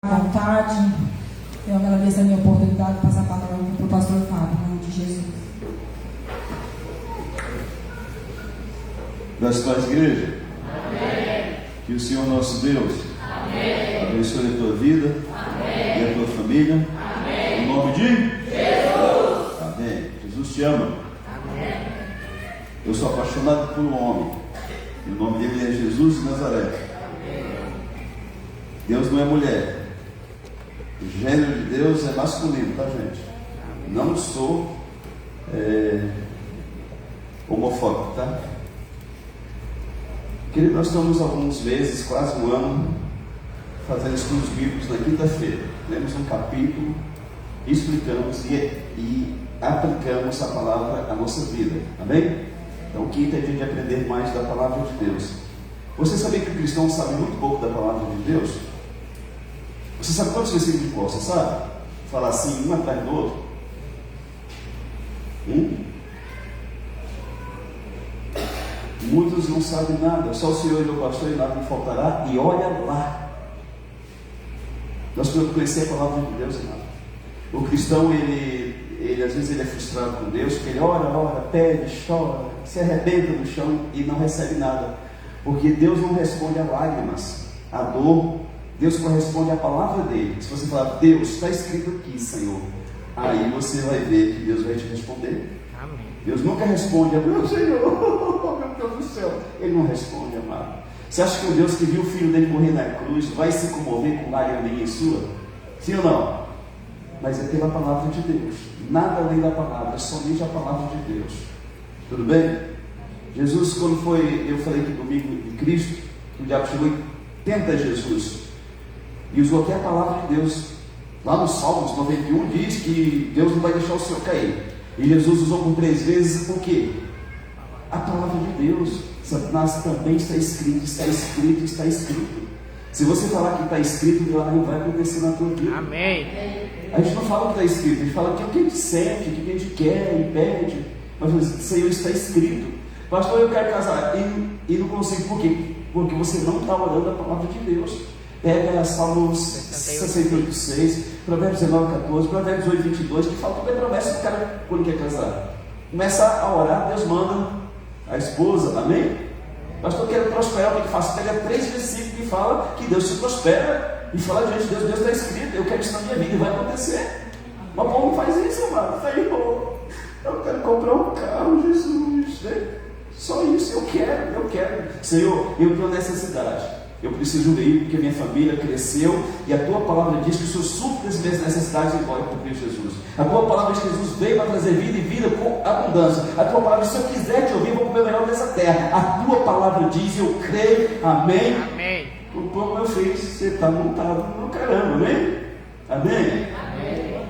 À vontade, eu agradeço a minha oportunidade de passar a palavra para o pastor Fábio, em nome de Jesus. Das tuas igrejas? Amém. Que o Senhor nosso Deus abençoe a tua vida. Amém. E a tua família. Amém. Em nome de Jesus. Amém. Jesus te ama. Amém. Eu sou apaixonado por um homem. E o nome dele é Jesus de Nazaré. Amém. Deus não é mulher. O gênero de Deus é masculino, tá, gente? Não sou homofóbico, tá? Querido, nós estamos há alguns meses, quase um ano, fazendo estudos bíblicos na quinta-feira. Lemos um capítulo, explicamos e aplicamos a palavra à nossa vida. Amém? Então, quinta é dia de aprender mais da palavra de Deus. Você sabia que o cristão sabe muito pouco da palavra de Deus? Você sabe quantos versículos de cor? Você sabe? Falar assim, um atrás do outro. Muitos não sabem nada. Só o Senhor e o pastor e nada me faltará. E olha lá. Nós precisamos conhecer a palavra de Deus, irmão. O cristão, ele às vezes ele é frustrado com Deus, porque ele ora, pede, chora, se arrebenta no chão e não recebe nada. Porque Deus não responde a lágrimas, a dor. Deus corresponde à palavra dele. Se você falar, Deus, está escrito aqui, Senhor, aí você vai ver que Deus vai te responder. Amém. Deus nunca responde a meu Senhor, meu Deus do céu. Ele não responde, amado. Você acha que o Deus que viu o filho dele morrer na cruz vai se comover com lágrima sua? Sim ou não? Mas é pela palavra de Deus. Nada além da palavra, é somente a palavra de Deus. Tudo bem? Jesus, quando foi, eu falei que domingo de Cristo, o diabo chegou e tenta Jesus. E usou aqui a palavra de Deus. Lá no Salmos 91 diz que Deus não vai deixar o Senhor cair. E Jesus usou por 3 vezes o quê? A palavra de Deus. Satanás também está escrito, está escrito, está escrito. Se você falar que está escrito, não vai acontecer na tua vida. Amém. A gente não fala o que está escrito, a gente fala o que a gente sente, o que a gente quer e pede. Mas o Senhor está escrito. Pastor, eu quero casar e não consigo. Por quê? Porque você não está orando a palavra de Deus. Pega Salmos 68:6, Provérbios 19:14, Provérbios 8:22, que fala toda a promessa do cara quando quer casar. Começa a orar, Deus manda a esposa, amém? Pastor, eu quero prosperar, o que faço? Pega 3 versículos que fala que Deus se prospera e fala diante de Deus, Deus está escrito, eu quero isso na minha vida e vai acontecer. Mas o povo não faz isso, amado. Senhor, eu quero comprar um carro, Jesus, né? Só isso eu quero. Senhor, eu tenho necessidade. Eu preciso de um veículo porque minha família cresceu e a tua palavra diz que o Senhor supre as minhas necessidades embora por Cristo Jesus. A tua palavra diz que Jesus veio para trazer vida e vida com abundância. A tua palavra diz, se eu quiser te ouvir, eu vou comer o melhor dessa terra. A tua palavra diz, eu creio, amém? Amém. O pão, meu filho, você está montado no caramba, amém? Amém? Amém.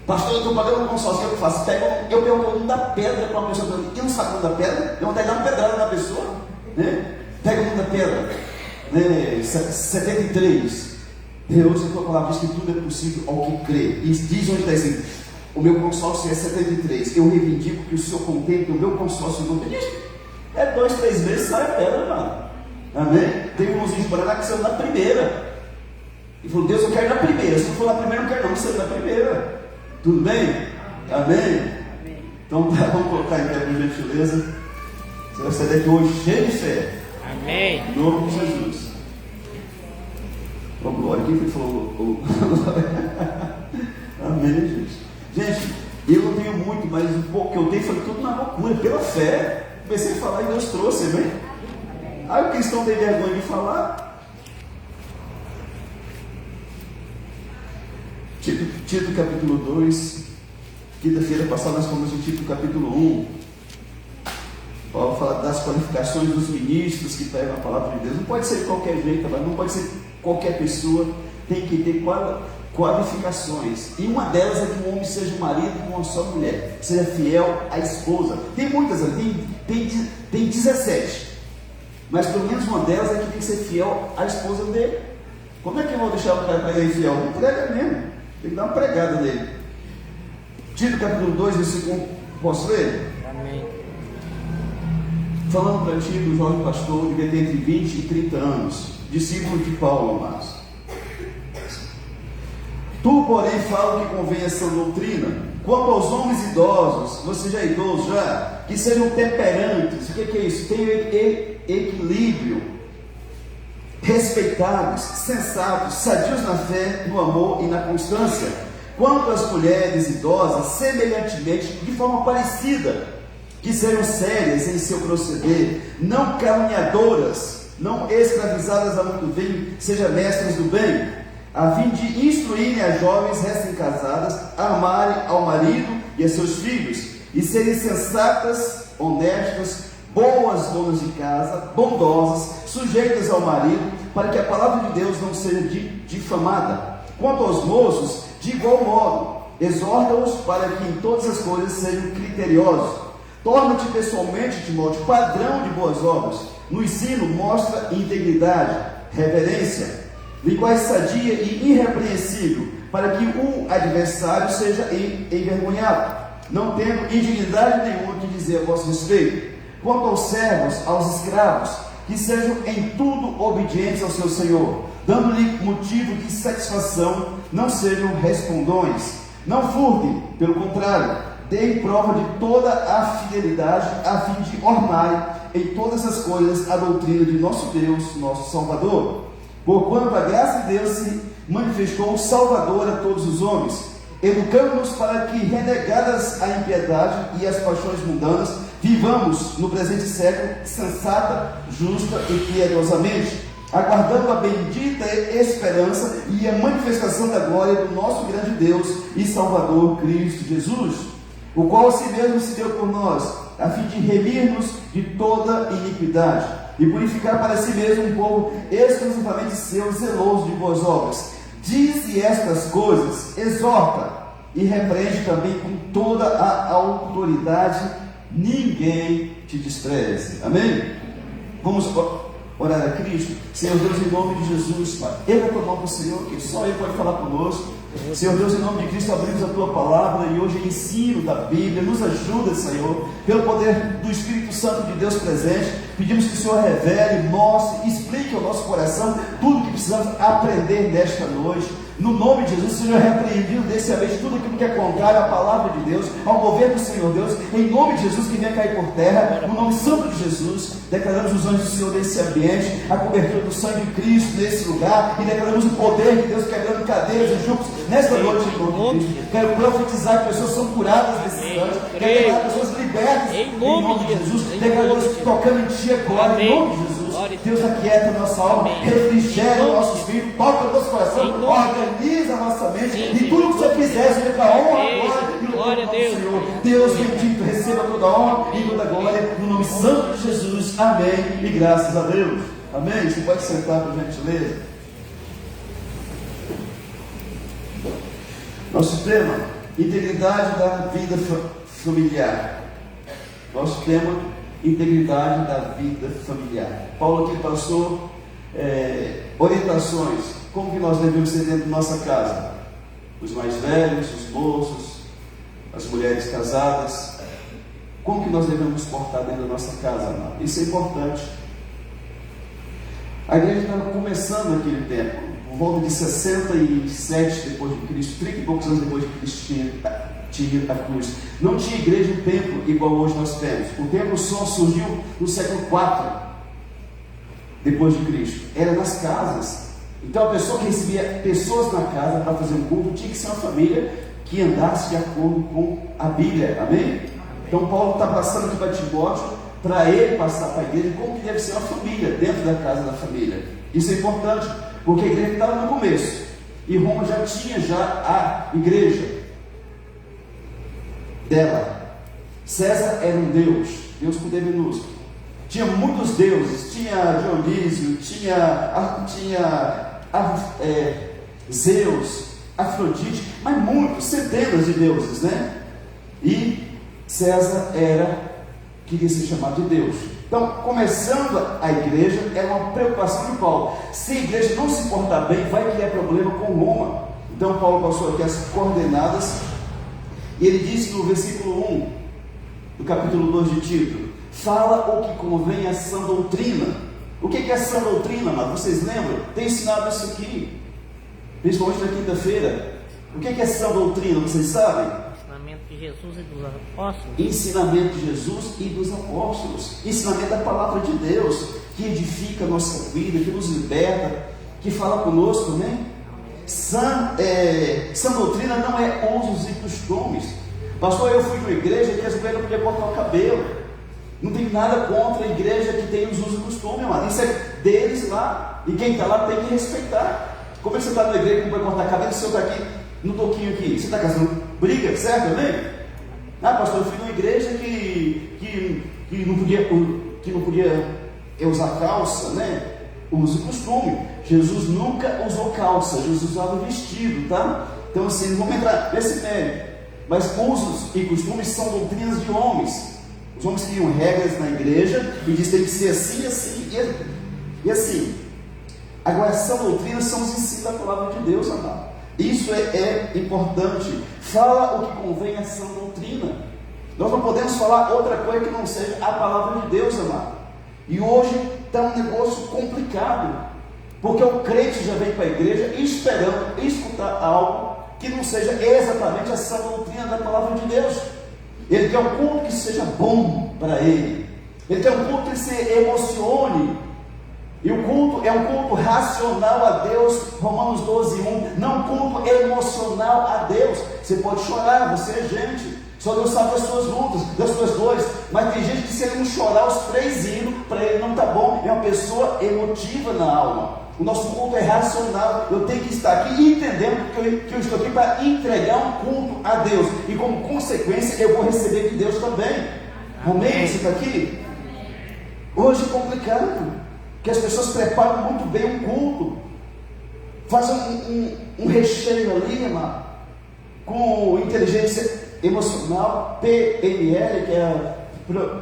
Pastor, eu estou pagando um consórcio, o que eu faço? Eu pego o nome da pedra para uma pessoa, que não sabe o nome da pedra, eu vou dar uma pedrada na pessoa, né? Pega o nome da pedra. 73. Deus, a tua palavra diz que tudo é possível ao que crê. E diz onde está escrito: o meu consórcio é 73. Eu reivindico que o Senhor contemple o meu consórcio no nome disso. É 2, 3 vezes sai a pedra, mano. Amém? Tem um irmãozinho de Paraná que saiu na primeira. E falou: Deus, eu quero na primeira. Se não for na primeira, eu não quero não. Saiu na primeira. Tudo bem? Amém? Então vamos colocar em pé, por gentileza. Você vai sair daqui hoje cheio de fé. Amém. Em nome de Jesus. Oh, glória. Quem foi que falou? Amém, gente. Gente, eu não tenho muito, mas o pouco que eu tenho foi tudo na loucura, pela fé. Comecei a falar e Deus trouxe, amém? Aí o cristão tem vergonha de falar. Tito capítulo 2. Quinta-feira passada nós fomos em Tito capítulo 1. Paulo fala das qualificações dos ministros que pregam a palavra de Deus. Não pode ser de qualquer jeito, mas não pode ser qualquer pessoa. Tem que ter qualificações. E uma delas é que um homem seja um marido com uma só mulher, seja fiel à esposa. Tem muitas ali, tem 17. Mas pelo menos uma delas é que tem que ser fiel à esposa dele. Como é que eu vou deixar o cara para ele fiel? Não prega mesmo. Tem que dar uma pregada nele. Tito capítulo 2, versículo 1. Posso ler? Amém. Falando para ti do jovem pastor, devia ter entre 20 e 30 anos, discípulo de Paulo, amados. Tu, porém, fala o que convém a sã doutrina. Quanto aos homens idosos, você já é idoso já, que sejam temperantes. O que é isso? Tenham equilíbrio, respeitáveis, sensatos, sadios na fé, no amor e na constância. Quanto às mulheres idosas, semelhantemente, de forma parecida, que sejam sérias em seu proceder, não caluniadoras, não escravizadas a muito vinho, sejam mestras do bem, a fim de instruírem as jovens recém-casadas a amarem ao marido e a seus filhos, e serem sensatas, honestas, boas donas de casa, bondosas, sujeitas ao marido, para que a palavra de Deus não seja difamada. Quanto aos moços, de igual modo, exorta-os para que em todas as coisas sejam criteriosos. Torna-te pessoalmente, Timóteo, padrão de boas obras. No ensino, mostra integridade, reverência, linguagem sadia e irrepreensível, para que o adversário seja envergonhado, não tendo indignidade nenhuma que dizer a vosso respeito. Quanto aos servos, aos escravos, que sejam em tudo obedientes ao seu Senhor, dando-lhe motivo de satisfação, não sejam respondões, não furtem, pelo contrário, deem prova de toda a fidelidade, a fim de ornarem em todas as coisas a doutrina de nosso Deus, nosso Salvador. Porquanto a graça de Deus se manifestou salvadora a todos os homens, educando-nos para que, renegadas a impiedade e as paixões mundanas, vivamos no presente século sensata, justa e piedosamente, aguardando a bendita esperança e a manifestação da glória do nosso grande Deus e Salvador Cristo Jesus, o qual a si mesmo se deu por nós, a fim de remir-nos de toda iniquidade e purificar para si mesmo um povo exclusivamente seu, zeloso de boas obras. Dize estas coisas, exorta e repreende também com toda a autoridade, ninguém te despreze. Amém? Vamos orar a Cristo. Senhor Deus, em nome de Jesus, Pai, erga a tua mão para o Senhor, que só Ele pode falar conosco. Senhor Deus, em nome de Cristo, abrimos a tua palavra e hoje ensino da Bíblia. Nos ajuda, Senhor, pelo poder do Espírito Santo de Deus presente. Pedimos que o Senhor revele, mostre, explique ao nosso coração tudo que precisamos aprender nesta noite. No nome de Jesus, Senhor, repreendido desse ambiente tudo aquilo que é contrário à palavra de Deus, ao governo do Senhor Deus, em nome de Jesus, que venha cair por terra, no nome santo de Jesus. Declaramos os anjos do Senhor nesse ambiente, a cobertura do sangue de Cristo nesse lugar, e declaramos o poder de Deus quebrando cadeias e julgos nesta noite, em nome de Cristo. Quero profetizar que pessoas são curadas nesse instante, quero declarar pessoas libertas em nome de Jesus, declaramos tocando em ti agora, em nome de Jesus. Deus, aquieta a nossa alma, refrigera o nosso espírito, toca o nosso coração, organiza a nossa mente, e tudo que o Senhor quiser, seja para a honra, glória e louvor do Senhor. Deus bendito, receba toda a honra e toda a glória, no nome santo de Jesus. Amém e graças a Deus. Amém. Você pode sentar, por gentileza. Nosso tema: integridade da vida familiar. Nosso tema: integridade da vida familiar. Paulo aqui passou orientações, como que nós devemos ser dentro da nossa casa. Os mais velhos, os moços, as mulheres casadas, como que nós devemos nos portar dentro da nossa casa, amado? Isso é importante. A igreja estava começando naquele tempo, por volta de 67 depois de Cristo, 30 e poucos anos depois de Cristo tinha a cruz. Não tinha igreja e templo igual hoje nós temos. O templo só surgiu no século IV depois de Cristo. Era nas casas. Então a pessoa que recebia pessoas na casa para fazer um culto tinha que ser uma família que andasse de acordo com a Bíblia. Amém? Então Paulo está passando aqui para Timóteo, para ele passar para a igreja como que deve ser uma família dentro da casa da família. Isso é importante, porque a igreja estava no começo e Roma já tinha a igreja dela. César era um Deus com D minúsculo. Tinha muitos deuses, tinha Dionísio, tinha Zeus, Afrodite, mas muitos, centenas de deuses, né? E César queria ser chamado de Deus. Então, começando a igreja, era uma preocupação de Paulo. Se a igreja não se portar bem, vai criar problema com Roma. Então Paulo passou aqui as coordenadas, e ele disse no versículo 1 do capítulo 2 de Tito: fala o que convém a sã doutrina. O que é a sã doutrina, amado? Vocês lembram? Tem ensinado isso aqui, principalmente na quinta-feira. O que é sã doutrina, vocês sabem? Ensinamento de Jesus e dos apóstolos. Ensinamento de Jesus e dos apóstolos. Ensinamento da palavra de Deus, que edifica a nossa vida, que nos liberta, que fala conosco, amém? Sã doutrina não é usos e costumes. Pastor, eu fui para a igreja que as mulheres não podiam cortar o cabelo. Não tem nada contra a igreja que tem os usos e costumes, mano. Isso é deles lá. E quem está lá tem que respeitar. Como é que você está na igreja que não vai cortar cabelo? Se eu está aqui no toquinho aqui, você está caçando briga, certo? Amém? Ah, pastor, eu fui numa igreja que não podia usar calça, né? Uso e costume. Jesus nunca usou calça, Jesus usava vestido, tá? Então assim, não vamos entrar nesse mérito. Mas usos e costumes são doutrinas de homens. Os homens criam regras na igreja e dizem que tem que ser assim, assim e assim. Agora, essa doutrina são os ensinos da palavra de Deus, amado. Isso é importante. Fala o que convém a sã doutrina. Nós não podemos falar outra coisa que não seja a palavra de Deus, amado. E hoje está um negócio complicado, porque o crente já vem para a igreja esperando escutar algo que não seja exatamente a sã doutrina da palavra de Deus. Ele quer um culto que seja bom para ele. Ele quer um culto que ele se emocione. E o culto é um culto racional a Deus, Romanos 12:1, não um culto emocional a Deus. Você pode chorar, você é gente, só Deus sabe das suas lutas, das suas dores, mas tem gente que se ele não chorar os 3 hinos, para ele não está bom, é uma pessoa emotiva na alma. O nosso culto é racional, eu tenho que estar aqui entendendo que eu estou aqui para entregar um culto a Deus, e como consequência eu vou receber de Deus também. Amém? Você está aqui? Hoje é complicado, que as pessoas preparam muito bem um culto, fazem um recheio ali, irmão, com inteligência emocional, PNL, que é a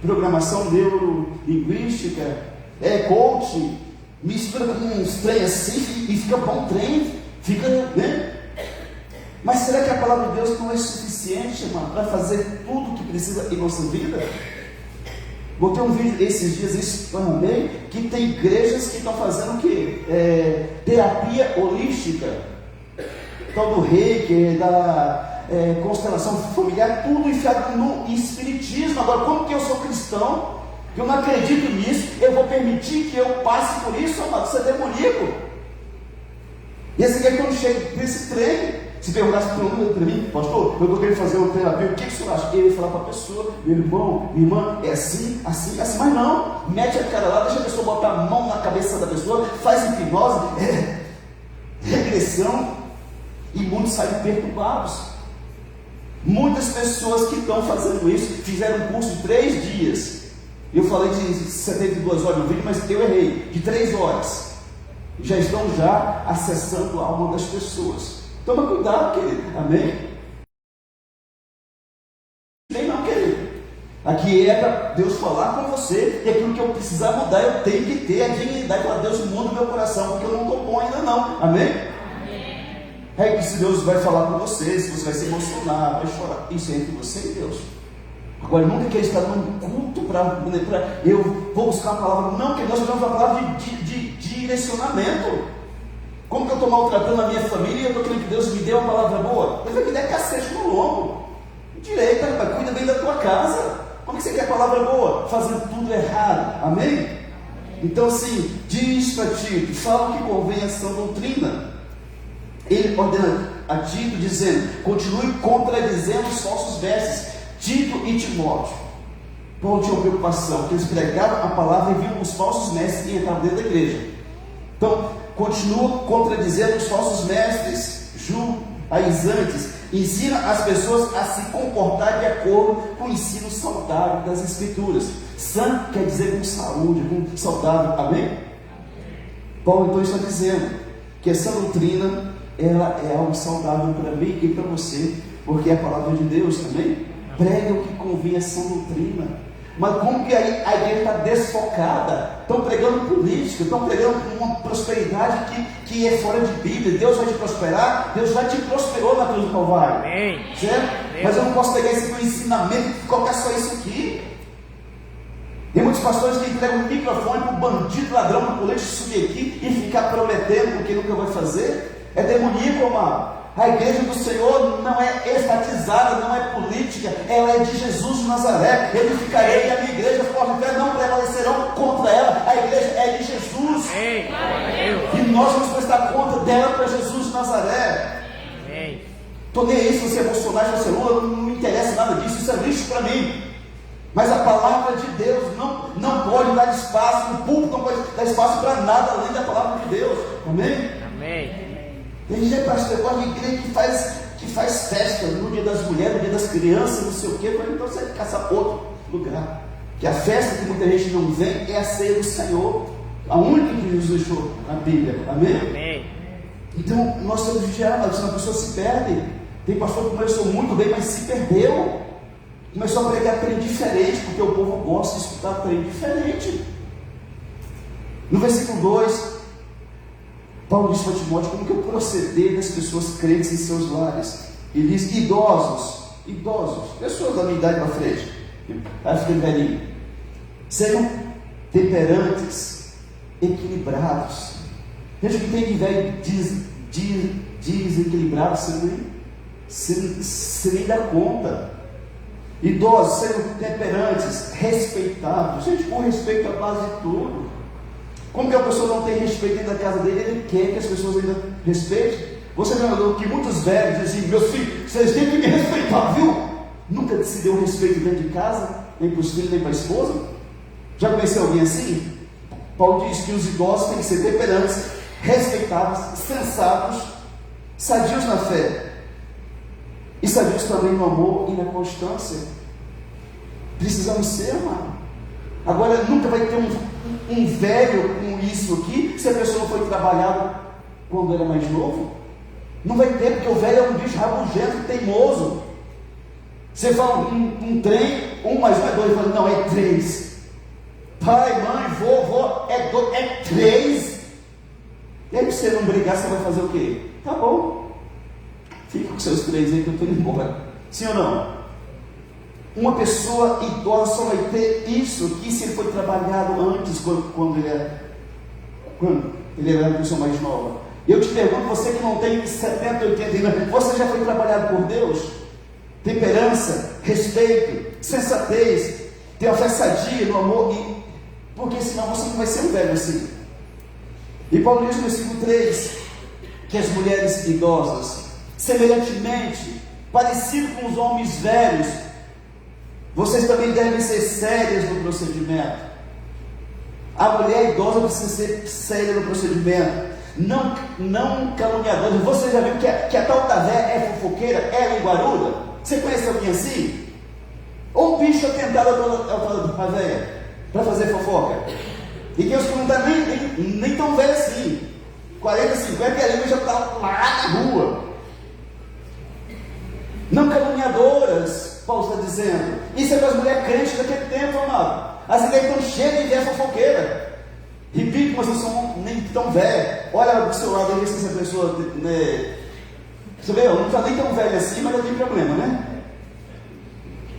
programação neurolinguística, coaching, mistura com uns trem assim e fica bom trem, fica, né? Mas será que a palavra de Deus não é suficiente, irmão, para fazer tudo o que precisa em nossa vida? Botei um vídeo esses dias, explanei que tem igrejas que estão fazendo o quê? Terapia holística, tal do reiki, da constelação familiar, tudo enfiado no espiritismo. Agora, como que eu sou cristão, que eu não acredito nisso, eu vou permitir que eu passe por isso, amado? Isso é demoníaco. E esse aqui, quando chega nesse trem, se perguntasse para mim, pastor, eu estou querendo fazer uma terapia, o que o senhor acha? Eu ia falar para a pessoa, meu irmão, minha irmã, é assim, assim, assim, mas não, mete a cara lá, deixa a pessoa botar a mão na cabeça da pessoa, faz hipnose, regressão, e muitos saem perturbados. Muitas pessoas que estão fazendo isso, fizeram um curso de 3 dias, eu falei de 72 horas no vídeo, mas eu errei, de 3 horas, já estão acessando a alma das pessoas. Toma cuidado, querido, amém? Nem não, querido. Aqui é para Deus falar com você, e aquilo que eu precisar mudar, eu tenho que ter a dignidade para Deus muda o meu coração, porque eu não estou bom ainda não, amém? É que se Deus vai falar com você, se você vai se emocionar, vai chorar, isso é entre você e Deus. Agora, nunca quer estar num culto para eu vou buscar a palavra, não, porque nós temos a palavra de direcionamento. Como que eu estou maltratando a minha família e eu estou querendo que Deus me dê uma palavra boa? Deus vai me dar cacete no lombo. Direita, cuida bem da tua casa. Como que você quer palavra boa? Fazendo tudo errado. Amém? Então assim, diz para Tito, fala o que convém a sã doutrina. Ele ordena a Tito dizendo, continue contradizendo os falsos mestres. Tito e Timóteo. Paulo tinha uma preocupação, que eles pregavam a palavra e viam os falsos mestres que entravam dentro da igreja. Então, continua contradizendo os falsos mestres judaizantes, ensina as pessoas a se comportar de acordo com o ensino saudável das Escrituras. Sã quer dizer com saúde, com saudável, amém? Paulo então está dizendo que essa doutrina, ela é algo saudável para mim e para você, porque é a palavra de Deus, amém? Prega o que convém a sã doutrina. Mas como que aí a igreja está desfocada? Estão pregando política, estão pregando uma prosperidade que é fora de Bíblia. Deus vai te prosperar, Deus já te prosperou na cruz do Calvário. Amém. Certo? Amém. Mas eu não posso pegar esse meu ensinamento e colocar só isso aqui. Tem muitos pastores que entregam o microfone para o bandido, ladrão, para o político subir aqui e ficar prometendo o que nunca vai fazer. É demoníaco, amado. A igreja do Senhor não é estatizada, não é política, ela é de Jesus de Nazaré. Edificarei e a minha igreja, as portas de fé não prevalecerão contra ela. A igreja é de Jesus. E nós vamos prestar conta dela para Jesus de Nazaré. Estou nem aí se você é Bolsonaro, se você é Lula, não me interessa nada disso, isso é lixo para mim. Mas a palavra de Deus não pode dar espaço, o público não pode dar espaço para nada além da palavra de Deus. Amém? Amém. Tem gente, pastor, agora uma igreja que faz festa no dia das mulheres, no dia das crianças, não sei o quê. Então você vai caçar outro lugar. Que a festa que muita gente não vem é a ceia do Senhor, a única que Jesus deixou na Bíblia. Amém? Amém. Então nós temos que vigiar, mas senão a pessoa se perde. Tem pastor que começou muito bem, mas se perdeu. Começou a pregar trem diferente, porque o povo gosta de escutar trem diferente. No versículo 2, Paulo diz para Timóteo como que eu proceder das pessoas crentes em seus lares. Ele diz: idosos, pessoas da minha idade para frente, vai ficando velhinho, sejam temperantes, equilibrados. Veja o que tem de velho desequilibrado, você nem dá conta. Idosos, sejam temperantes, respeitados. Gente, com respeito à base de tudo. Como que a pessoa não tem respeito dentro da casa dele? Ele quer que as pessoas ainda respeitem. Você já notou que muitos velhos dizem assim: meus filhos, vocês têm que me respeitar, viu? Nunca se deu respeito dentro de casa, nem para os filhos, nem para a esposa. Já conheceu alguém assim? Paulo diz que os idosos têm que ser temperantes, respeitáveis, sensatos, sadios na fé e sadios também no amor e na constância. Precisamos ser, amado. Agora nunca vai ter um velho com isso aqui se a pessoa foi trabalhada quando era mais novo. Não vai ter, porque o velho é um bicho rabugento, teimoso. Você fala um trem, 1 mais 1 é 2, ele fala: não, é 3. Pai, mãe, vovó, é 3. E aí, se você não brigar, você vai fazer o quê? Tá bom, fica com seus 3 aí que eu estou indo embora. Sim ou não? Uma pessoa idosa só vai ter isso aqui se ele foi trabalhado antes, quando ele era uma pessoa mais nova. Eu te pergunto, você que não tem 70, 80 anos, você já foi trabalhado por Deus? Temperança, respeito, sensatez, ter uma fé sadia no amor, porque senão você não vai ser um velho assim. E Paulo diz no versículo 3 que as mulheres idosas, semelhantemente, parecido com os homens velhos, vocês também devem ser sérias no procedimento. A mulher idosa precisa ser séria no procedimento, não caluniadora. Você já viu que a tal da véia é fofoqueira, é linguaruda? Você conhece alguém assim? Ou um bicho atentado à véia para fazer fofoca? E tem os que não estão nem tão velho assim, 40, 50, e a língua já está lá na rua. Não caluniadoras, Paulo está dizendo. Isso é para as mulheres crentes daquele tempo, amado. As ideias estão cheias de velha fofoqueira. Repito, mas vocês são nem tão velhos. Olha do seu lado aí, se essa pessoa, né? Você vê, eu não estou nem tão velho assim, mas eu tenho problema, né?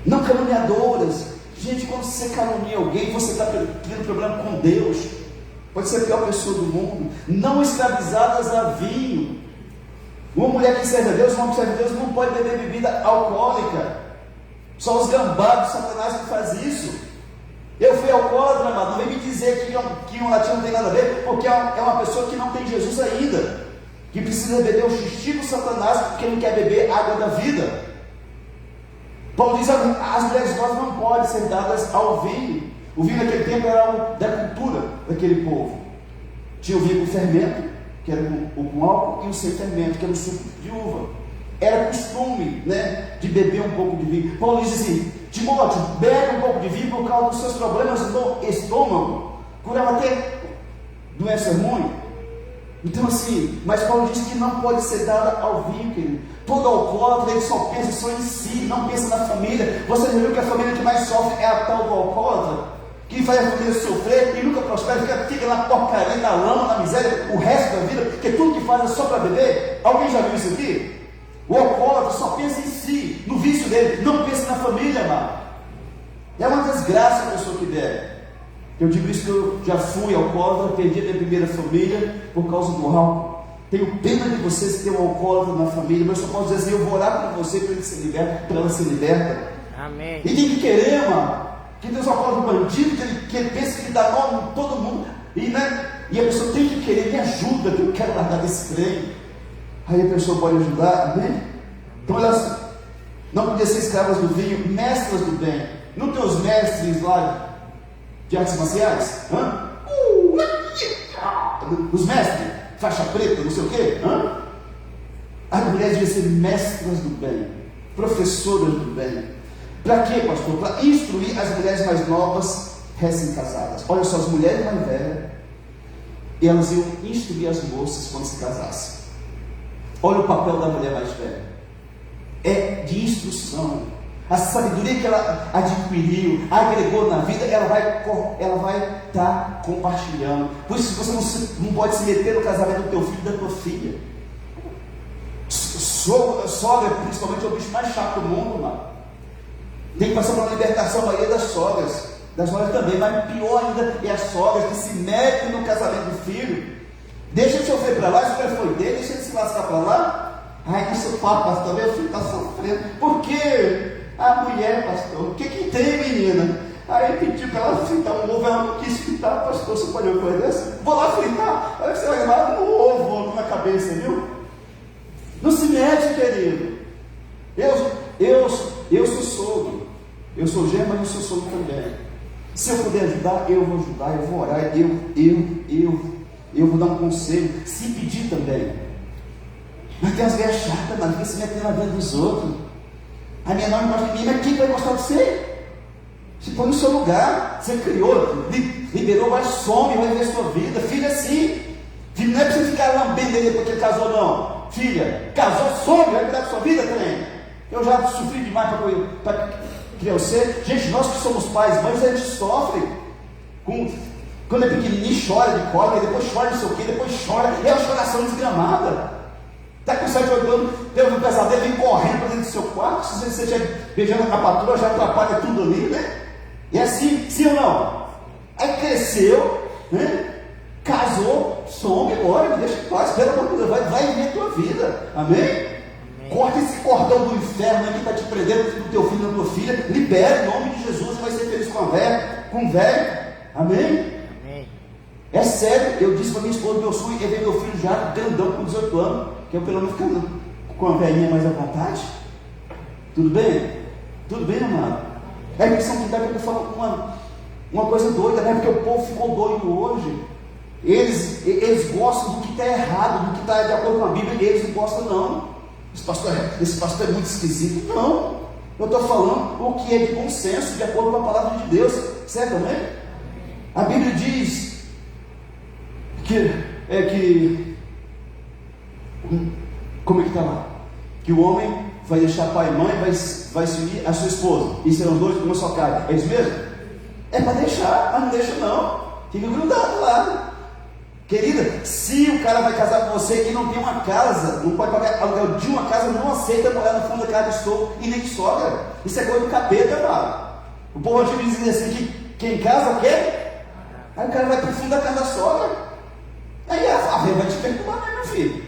Não caluniadoras. Gente, quando você calunia alguém, você está tendo problema com Deus. Pode ser a pior pessoa do mundo. Não escravizadas a vinho. Uma mulher que serve a Deus, um homem que serve a Deus, não pode beber bebida alcoólica. Só os gambados, Satanás que faz isso. Eu fui alcoólatra, amado. Não vem me dizer que um latino não tem nada a ver, porque é uma pessoa que não tem Jesus ainda, que precisa beber o xixi do Satanás, porque não quer beber água da vida. Paulo diz: as mulheres idosas não podem ser dadas ao vinho. O vinho naquele tempo era da cultura daquele povo. Tinha o vinho com fermento, que era com álcool, e o sem fermento, que era o suco de uva. Era costume, né, de beber um pouco de vinho. Paulo diz assim: Timóteo, bebe um pouco de vinho por causa dos seus problemas no estômago. Curava até doença ruim. Então assim, mas Paulo diz que não pode ser dada ao vinho, querido. Todo alcoólatra, ele só pensa em si, não pensa na família. Você já viu que a família que mais sofre é a tal do alcoólatra? Que faz a família sofrer e nunca prospera, fica na porcaria, na lama, na miséria, o resto da vida, porque tudo que faz é só para beber. Alguém já viu isso aqui? O alcoólatra só pensa em si, no vício dele, não pensa na família, amado. É uma desgraça a pessoa que bebe. Eu digo isso que eu já fui alcoólatra, perdi a minha primeira família por causa do álcool. Tenho pena de vocês que tem um alcoólatra na família, mas eu só posso dizer assim, eu vou orar por você para ele se liberta, para ela se liberta. Amém. E tem que querer, mano. Que Deus alcoólatra bandido, que ele pensa que ele dá nome em todo mundo. E a pessoa tem que querer, me ajuda, que eu quero largar desse trem. Aí a pessoa pode ajudar, amém? Então elas não podiam ser escravas do vinho, mestras do bem. Não tem os mestres lá de artes marciais? Os mestres, faixa preta, não sei o quê? As mulheres deviam ser mestras do bem, professoras do bem. Para quê, pastor? Para instruir as mulheres mais novas, recém-casadas. Olha só, as mulheres mais velhas, elas iam instruir as moças quando se casassem. Olha o papel da mulher mais velha. É de instrução. A sabedoria que ela adquiriu, agregou na vida, ela vai estar compartilhando. Por isso você não pode se meter no casamento do teu filho e da tua filha. Sogra, principalmente, é o bicho mais chato do mundo, mano. Tem que passar por uma libertação, a maioria das sogras também, mas pior ainda é as sogras que se metem no casamento do filho. Deixa ele sofrer para lá, se o cara foi dele, deixa ele se lascar para lá. Ai, isso fala, pastor, meu filho está sofrendo. Por quê? A mulher, pastor, o que tem, menina? Aí pediu para ela fritar um ovo, ela não quis fritar, pastor, você pode ver coisa dessa? Vou lá fritar, olha que você vai lá no ovo na cabeça, viu? Não se mete, querido. Eu sou sogro, eu sou genro, mas eu sou sogro também. Se eu puder ajudar, eu vou ajudar, eu vou orar, eu vou dar um conselho, se pedir também. Mas tem umas velhas chatas, mas fica se metendo na vida dos outros. A minha não gosta de mim, mas quem vai gostar de você? Se põe no seu lugar, você criou, liberou, mas some, vai ver a sua vida. Filha, assim, filho, não é para você ficar lambendo ele porque ele casou, não. Filha, casou, some, vai cuidar da sua vida também. Eu já sofri demais para criar você. Gente, nós que somos pais, mães, a gente sofre. Quando é pequenininho, chora de cólica, depois chora não sei o quê, depois chora, é uma choração desgramada. Está com 7, 8 anos, teve um pesadelo, vem correndo para dentro do seu quarto. Se você estiver beijando a patroa, já atrapalha tudo ali, né? E é assim, sim ou não? Aí cresceu, né? Casou, some, ora, me deixa em paz, pelo amor de Deus, vai viver a tua vida, amém? Amém. Corta esse cordão do inferno aí que está te prendendo do teu filho e da tua filha, libera em nome de Jesus, você vai ser feliz com o velho, amém? É sério, eu disse para minha esposa, meu sonho é ver meu filho já grandão com 18 anos, que eu pelo menos ficando com a velhinha mais à vontade. Tudo bem? Tudo bem, amado? É a questão que dá para eu falar uma coisa doida, né? Porque o povo ficou doido hoje. Eles gostam do que está errado, do que está de acordo com a Bíblia, e eles não gostam, não. Esse pastor é muito esquisito. Não, eu estou falando o que é de bom senso, de acordo com a palavra de Deus, certo, né? A Bíblia diz como é que está lá? Que o homem vai deixar pai e mãe, vai se unir a sua esposa, e serão os dois uma só carne. É isso mesmo? É para deixar, mas não deixa não. Fica grudado lá. Querida, se o cara vai casar com você e não tem uma casa, não pode pagar aluguel de uma casa, não aceita morar no fundo da casa de sogro e nem de sogra. Isso é coisa do capeta, mano. O povo antigo dizia assim que quem casa quer. Aí o cara vai para o fundo da casa da sogra. Aí a velha vai te perturbar, né, meu filho?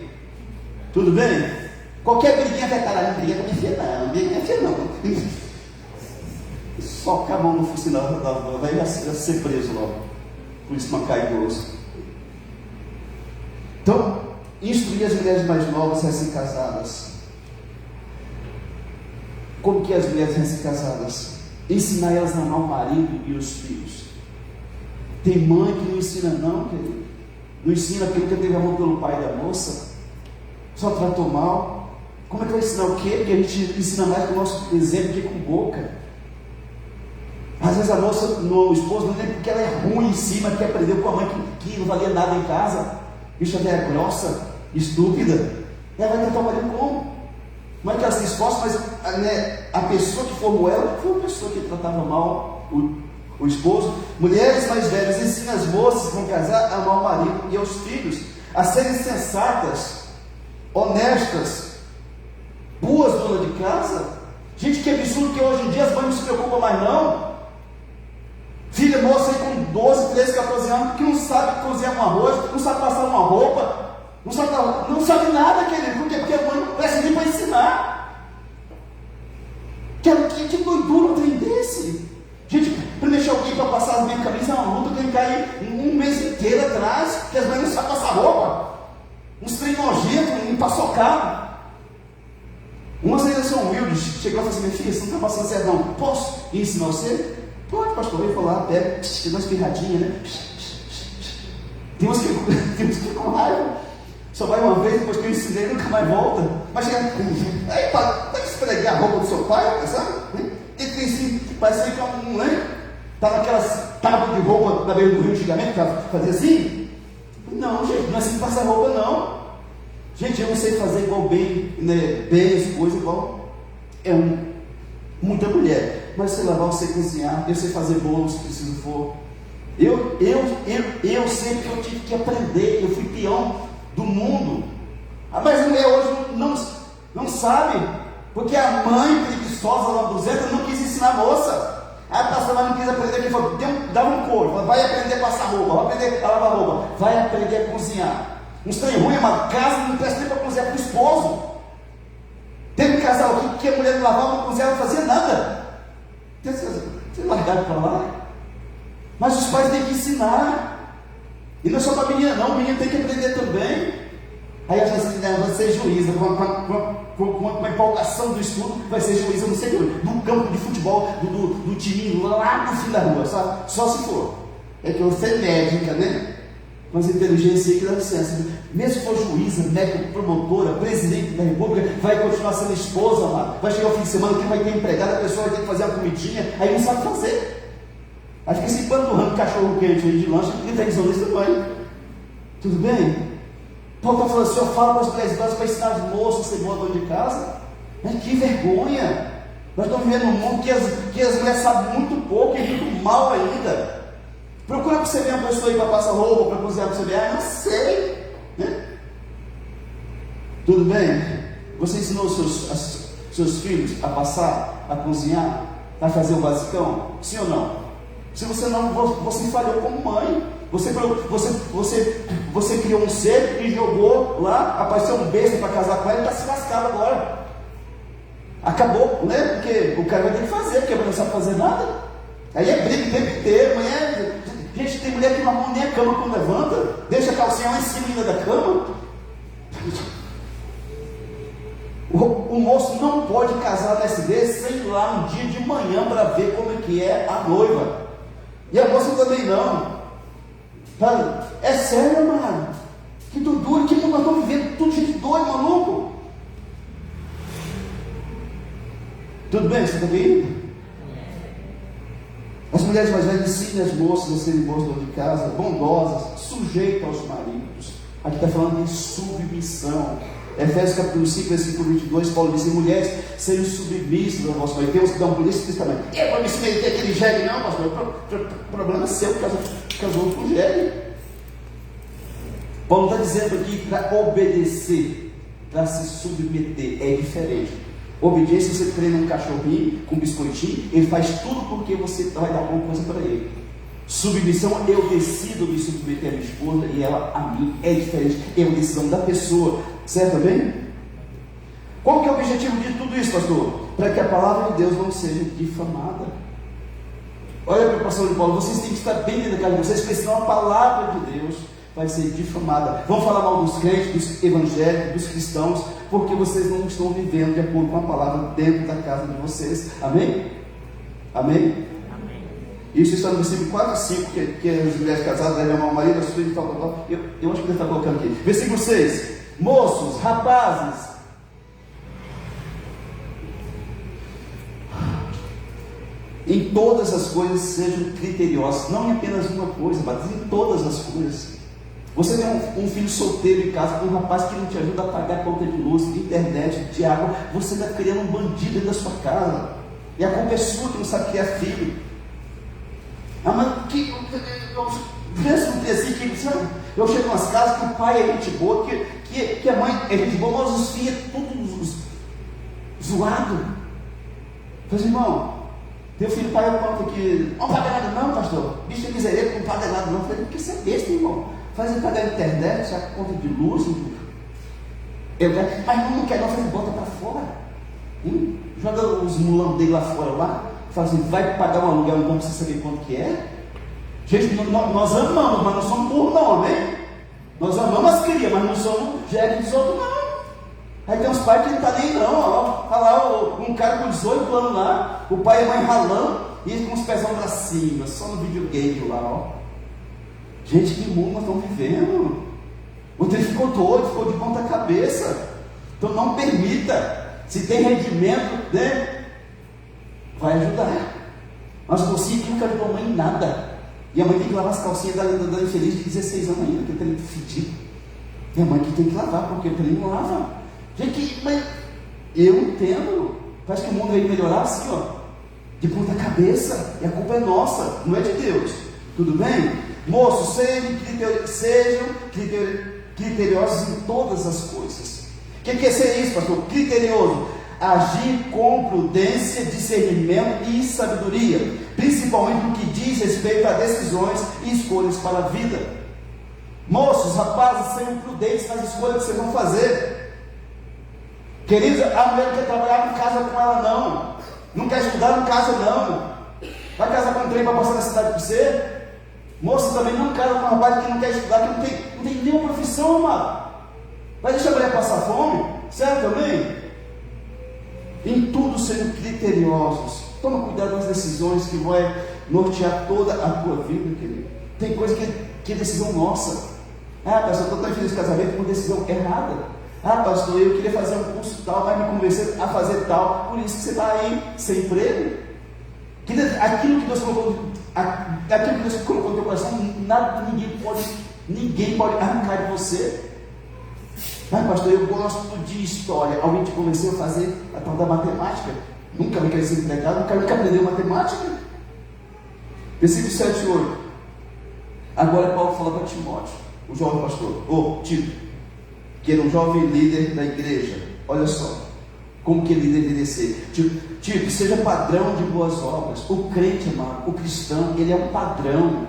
Tudo bem? Qualquer briguinha vai estar lá, não briga com minha filha, não, briga com minha filha, não. Soca a mão no focinho vai ser preso logo. Por isso, macaidoso. Então, instruir as mulheres mais novas recém-casadas. Como que é as mulheres recém-casadas? Ensinar elas a amar o marido e os filhos. Tem mãe que não ensina, não, querido. Não ensina porque nunca teve amor pelo pai da moça, só tratou mal. Como é que vai ensinar o quê? Porque a gente ensina mais com o nosso exemplo que com boca. Às vezes a moça, o esposo não lembra porque ela é ruim em cima, que aprendeu com a mãe que não valia nada em casa, bicha velha grossa, estúpida. Ela vai tratar o marido como? Não é que ela se esforça, mas a pessoa que formou ela foi uma pessoa que tratava mal o esposo. Mulheres mais velhas ensinam as moças que vão casar a amar o marido e aos filhos, a serem sensatas, honestas, boas donas de casa. Gente, que absurdo que hoje em dia as mães não se preocupam mais não. Filha moça aí com 12, 13, 14 anos, que não sabe cozinhar um arroz, não sabe passar uma roupa, Não sabe nada, querido. Por quê? Porque a mãe não presta nem para ensinar. Que doidura um trem desse. Gente, para deixar alguém para passar as minhas camisas é uma luta, tem que cair um mês inteiro atrás, que as mães não sabem passar roupa. Uns trem nojentos, empaçocados. Umas ainda são humildes. Chegou e falou assim: minha filha, você não está passando certo, não. Posso ensinar você? Pode, pastor. Eu vou lá, pega, dá uma espirradinha, né? Tem uns que com raiva. Só vai uma vez, depois que eu ensinei, nunca mais volta. Mas chega aí para esfregar a roupa do seu pai, sabe? E tem assim, parece que é um, né? Tá naquelas tábuas de roupa da beira do rio antigamente, que fazia assim. Não, gente, não é assim que passa roupa, não. Gente, eu não sei fazer igual bem, né? Bem as coisas igual. Muita mulher. Mas sei lavar, eu sei cozinhar, eu sei fazer bolo se preciso for. Eu sempre que eu tive que aprender, eu fui peão do mundo. Mas a mulher hoje não sabe, porque a mãe preguiçosa, lambuzenta, não quis ensinar a moça. A pastora não quis aprender, que falou, dava um couro, vai aprender a passar roupa, vai aprender a lavar roupa, vai aprender a cozinhar. Uns trem ruim, uma casa não presta nem para cozinhar para o esposo. Teve um casal aqui que a mulher não lavava, não cozinhava, não fazia nada. Vocês largaram para lá? Mas os pais têm que ensinar. E não é só para a menina, não, o menino tem que aprender também. Aí a gente vai ser juíza, com uma empolgação do estudo, vai ser juíza, não sei o que, do campo de futebol, do time lá no fim da rua, sabe? Só se for. É que eu sou médica, né? Mas inteligência aí que dá licença. Mesmo se for juíza, médica, promotora, presidente da república, vai continuar sendo esposa, amado. Vai chegar o fim de semana que vai ter empregada, a pessoa vai ter que fazer uma comidinha, aí não sabe fazer. Aí fica se empanturrando cachorro quente aí de lanche, porque tem isolista também. Tudo bem? Paulo está falando assim: eu falo para as mulheres idosas para ensinar as moças a ser boa dona de casa. Mas que vergonha! Nós estamos vivendo num mundo que as mulheres sabem muito pouco e muito mal ainda. Procura para você ver uma pessoa aí para passar roupa, para cozinhar, para você ver. Ah, não sei. Né? Tudo bem? Você ensinou seus filhos a passar, a cozinhar, a fazer o basicão? Sim ou não? Se você não, você falhou como mãe. Você criou um ser e jogou lá, apareceu um besta para casar com ela e está se lascado agora. Acabou, né? Porque o cara vai ter que fazer, porque a mulher não sabe fazer nada. Aí é briga o tempo inteiro. Gente, tem mulher que não arruma nem a cama quando levanta, deixa a calcinha lá em cima ainda da cama. O moço não pode casar na SD sem ir lá no dia de manhã para ver como é que é a noiva. E a moça também não. É sério, mano. Que doido, que nós estamos vivendo tudo gente doido, maluco. Tudo bem? Você está bem? As mulheres mais velhas ensinem as moças a serem boas donas de casa, bondosas, sujeitas aos maridos. Aqui está falando de submissão. Efésios capítulo 5, versículo 22, Paulo diz: mulheres, sejam submissas ao vosso marido. Temos que dar um polícia desse tamanho. Eu vou me submeter aquele jegue, não, pastor. O problema é seu, casou com o jegue. Paulo está dizendo aqui para obedecer, para se submeter, é diferente. Obediência, você treina um cachorrinho com um biscoitinho, ele faz tudo porque você vai dar alguma coisa para ele. Submissão, eu decido me submeter a minha esposa e ela a mim, é diferente, é uma decisão da pessoa, certo também? Qual que é o objetivo de tudo isso, pastor? Para que a palavra de Deus não seja difamada. Olha a preocupação de Paulo: vocês têm que estar bem dentro da casa de vocês, porque senão a palavra de Deus vai ser difamada. Vão falar mal dos crentes, dos evangélicos, dos cristãos, porque vocês não estão vivendo de acordo com a palavra dentro da casa de vocês. Amém? Amém? Isso está no versículo 4 e 5, que as mulheres casadas devem amar o marido, a sua e tal. Eu acho que ele está colocando aqui. Versículo 6. Moços, rapazes, em todas as coisas sejam criteriosos. Não em apenas uma coisa, mas em todas as coisas. Você tem um filho solteiro em casa, um rapaz que não te ajuda a pagar a conta de luz, de internet, de água. Você está criando um bandido dentro da sua casa. E a culpa é sua que não sabe criar filho. Ah, mas que assim, eu chego nas casas que o pai é gente boa, que a mãe é gente boa, mas os filhos é tudo zoado. Falei: irmão, teu filho paga quanto aqui? Não paga nada não, pastor. Bicho de misericórdia, não paga nada não. Falei: porque você é besta, irmão. Faz ele pagar a internet, a conta de luz. Mas não quer não, faz bota para fora. Joga os mulambos dele lá fora lá. Fala assim, vai pagar um aluguel então você saber quanto que é? Gente, nós amamos, mas não somos burros não, amém? Nós amamos as crias, mas não somos jegue dos outros não. Aí tem uns pais que não tá nem não, ó. Tá lá um cara com 18 anos lá, o pai e a mãe ralando, e eles com os pezão pra cima, só no videogame lá, ó. Gente, que mundo nós estamos vivendo? O trem ficou doido, ficou de ponta cabeça. Então não permita. Se tem rendimento, né? Vai ajudar. Mas você nunca ajudou a mãe em nada. E a mãe tem que lavar as calcinhas da infeliz de 16 anos ainda, que tem que fedido. E a mãe que tem que lavar, porque o trem não lava. Gente, mas eu entendo. Parece que o mundo vai melhorar assim, ó, de ponta cabeça. E a culpa é nossa, não é de Deus. Tudo bem? Moços, sejam criteriosos em todas as coisas. O que é ser isso, pastor? Criterioso. Agir com prudência, discernimento e sabedoria, principalmente no que diz respeito a decisões e escolhas para a vida. Moços, rapazes, sejam prudentes nas escolhas que vocês vão fazer. Queridos, a mulher não quer trabalhar, não casa com ela não. Não quer estudar, não casa não. Vai casar com um trem para passar na cidade para você? Moço, também não casa com um rapaz que não quer estudar, que não tem nenhuma profissão, amado. Vai deixar a mulher passar fome? Certo também? Em tudo sejam criteriosos. Toma cuidado com as decisões que vai nortear toda a tua vida, querido. Tem coisa que é decisão nossa. Ah, pastor, eu estou tão feliz de casamento por decisão errada. Ah, pastor, eu queria fazer um curso tal, vai me convencer a fazer tal. Por isso que você está aí sem emprego. Aquilo que Deus colocou no teu coração, ninguém pode arrancar de você. Ah, pastor, eu gosto de história. Alguém te convenceu a fazer a tal da matemática? Nunca me quer ser empregado, nunca aprendeu matemática. Versículo 7 e 8. Agora Paulo fala para Timóteo, o jovem pastor, Tito, que era um jovem líder da igreja. Olha só, como que ele deveria ser. Tito, seja padrão de boas obras. O crente, amado, o cristão, ele é um padrão.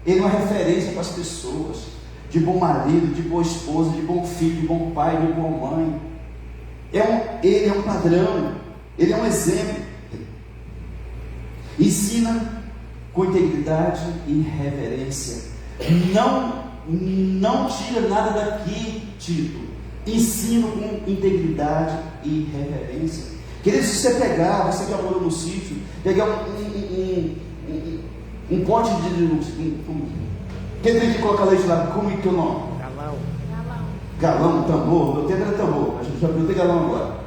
Ele é uma referência para as pessoas. De bom marido, de boa esposa, de bom filho, de bom pai, de boa mãe. Ele é um padrão, ele é um exemplo. Ensina com integridade e reverência. Não tira nada daqui, Tito. Ensina com integridade e reverência. Querido, se você pegar, você que morou no sítio, pegar um pote de... Quem tem que colocar leite lá? Como é que é o nome? Galão, tambor. Meu tempo era tambor. A gente já viu ter galão agora.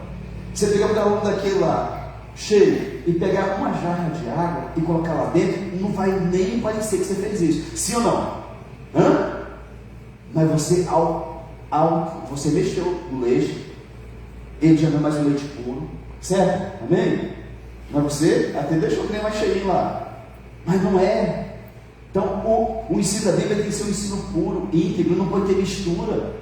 Você pegar um galão daquele lá, cheio, e pegar uma jarra de água e colocar lá dentro, não vai nem parecer que você fez isso. Sim ou não? Mas você, você mexeu no leite, ele já não é mais um leite puro. Certo? Amém? Mas você até deixou o trem mais cheio lá. Mas não é. Então, o ensino da Bíblia tem que ser um ensino puro, íntegro, não pode ter mistura.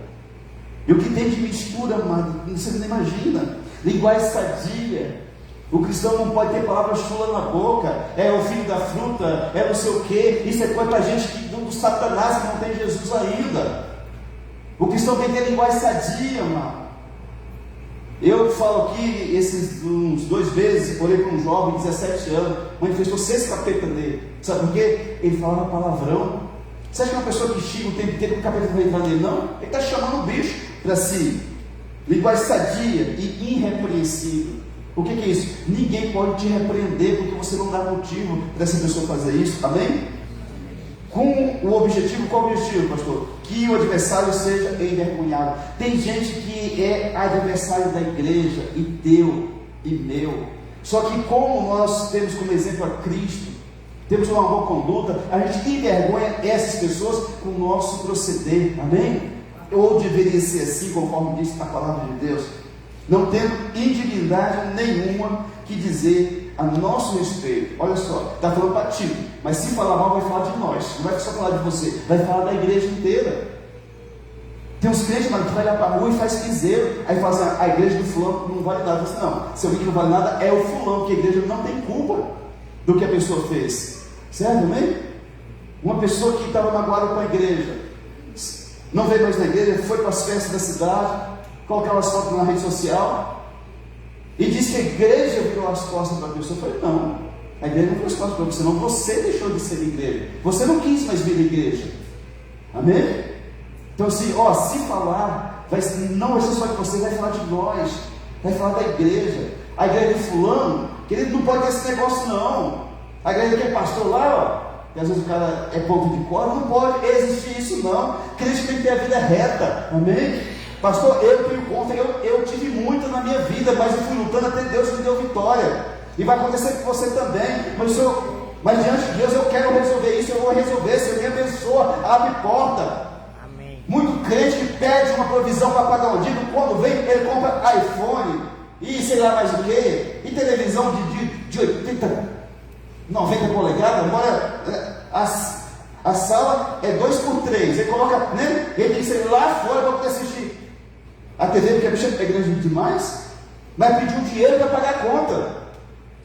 E o que tem de mistura, amado, você não imagina. Linguagem sadia. O cristão não pode ter palavras chulas na boca. É o filho da fruta, é não sei o quê. Isso é coisa para gente do Satanás que não tem Jesus ainda. O cristão tem que ter linguagem sadia, amado. Eu falo aqui, uns 2 meses, olhei para um jovem de 17 anos, manifestou 6 capetas dele. Sabe por quê? Ele falava palavrão. Você acha que uma pessoa que xinga o tempo inteiro que o capeta vai entrar nele? Não. Ele está chamando o bicho para si. Linguagem sadia e irrepreensível. O que é isso? Ninguém pode te repreender porque você não dá motivo para essa pessoa fazer isso. Amém? Com o objetivo, qual o objetivo, pastor? Que o adversário seja envergonhado. Tem gente que é adversário da igreja, e teu, e meu. Só que como nós temos como exemplo a Cristo, temos uma boa conduta, a gente envergonha essas pessoas com o nosso proceder. Amém? Ou deveria ser assim, conforme diz a palavra de Deus. Não tendo indignidade nenhuma que dizer a nosso respeito. Olha só, está falando para Tito, mas se falar mal vai falar de nós, não vai só falar de você, vai falar da igreja inteira. Tem uns crentes, mano, que vai lá para a rua e faz piseiro, aí fala assim, a igreja do fulano não vale nada. Assim, não, se eu vi que não vale nada, é o fulano, que a igreja não tem culpa do que a pessoa fez. Certo, amém? Uma pessoa que estava magoada com a igreja, não veio mais na igreja, foi para as festas da cidade, colocava as fotos na rede social, e disse que a igreja virou as costas para a pessoa. Eu falei, não, a igreja não virou as costas para você, não, você deixou de ser igreja, você não quis mais vir à igreja, amém? Então assim, se falar, não vai ser só de você, vai falar de nós, vai falar da igreja, a igreja de fulano, que ele não pode ter esse negócio não, a igreja que é pastor lá, que às vezes o cara é ponto de corda, não pode existir isso não, crente tem que ter a vida reta, amém? Pastor, eu tenho conta, eu tive muito na minha vida, mas eu fui lutando até Deus me deu vitória, e vai acontecer com você também, mas diante de Deus eu quero resolver isso, eu vou resolver, se Ele me abençoa, abre porta. Muito crente que pede uma provisão para pagar um dívido, quando vem ele compra iPhone e sei lá mais o que, e televisão de 80, 90 polegadas, agora a sala é 2x3, ele coloca, né? Ele tem que sair lá fora para poder assistir a TV, porque a bicha é grande demais, mas pediu dinheiro para pagar a conta,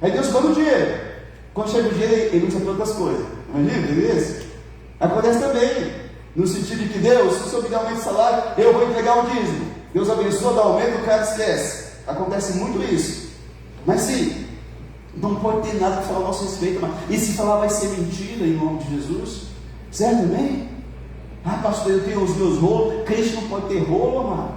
aí Deus manda o dinheiro, quando chega o dinheiro ele usa para outras coisas, imagina, beleza? Acontece também, no sentido de que Deus, se o Senhor me der aumento de salário, eu vou entregar o dízimo. Deus abençoa, dá aumento, o cara esquece. Acontece muito isso. Mas sim, não pode ter nada para falar a nosso respeito. Mas, e se falar vai ser mentira em nome de Jesus? Certo, amém? Pastor, eu tenho os meus rolos. Crente não pode ter rolo, amado.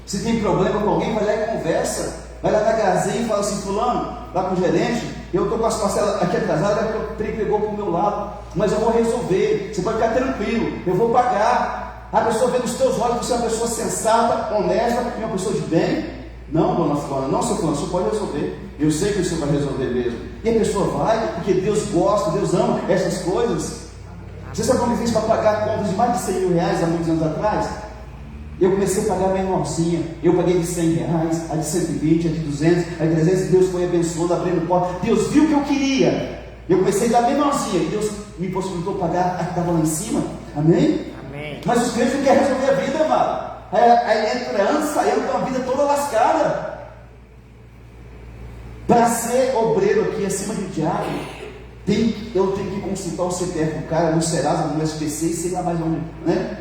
Se tem problema com alguém, vai lá e conversa. Vai lá na Gazinha e fala assim, fulano, lá com o gerente, eu estou com as parcelas aqui atrasadas, porque o trem pegou para o meu lado, mas eu vou resolver, você pode ficar tranquilo, eu vou pagar. A pessoa vê nos teus olhos que você é uma pessoa sensata, honesta, uma pessoa de bem. Não, dona fulana, não, seu fulano, o senhor pode resolver, eu sei que o senhor vai resolver mesmo. E a pessoa vai, porque Deus gosta, Deus ama essas coisas. Você sabe como eu fiz para pagar contas de mais de 100 mil reais há muitos anos atrás? Eu comecei a pagar menorzinha, eu paguei de 100 reais, a de 120, a de 200, a de 300, Deus foi abençoando, abrindo porta, Deus viu o que eu queria, eu comecei a dar menorzinha, e Deus me possibilitou pagar a que estava lá em cima, amém? Amém. Mas os crentes não querem resolver a vida, amado, aí entra anos, saindo com a vida toda lascada, para ser obreiro aqui acima de diário, eu tenho que consultar o CPF do cara, no Serasa, no SPC, sei lá mais onde, né?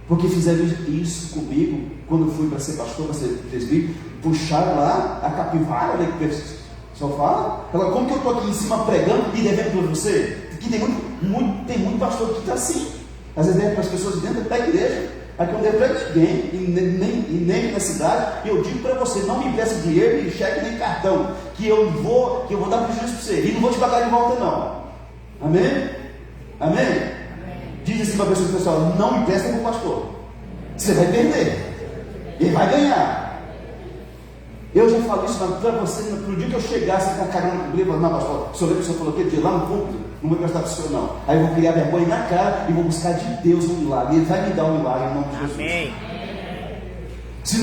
Porque fizeram isso comigo, quando eu fui para ser pastor, para ser presbítero, puxaram lá a capivara, né, que o pessoal fala. Agora, como que eu estou aqui em cima pregando e devendo para você? Porque tem muito pastor que está assim, às vezes deve para as pessoas de dentro da igreja, aqui eu não devo para ninguém, e nem na cidade, e eu digo para você, não me empresta dinheiro, nem cheque, nem cartão, que eu vou dar prejuízo para você, e não vou te pagar de volta não, amém? Amém? Diz assim para a pessoa, pessoal, não me empresta para o pastor, você vai perder, ele vai ganhar. Eu já falo isso para você, no dia que eu chegasse com a carona comigo, eu falei, não pastor, o senhor lembra que o senhor falou que de lá no púlpito, não vou emprestar para o senhor não, aí eu vou criar vergonha na cara e vou buscar de Deus um milagre, ele vai me dar um milagre em nome de Jesus. Amém. Se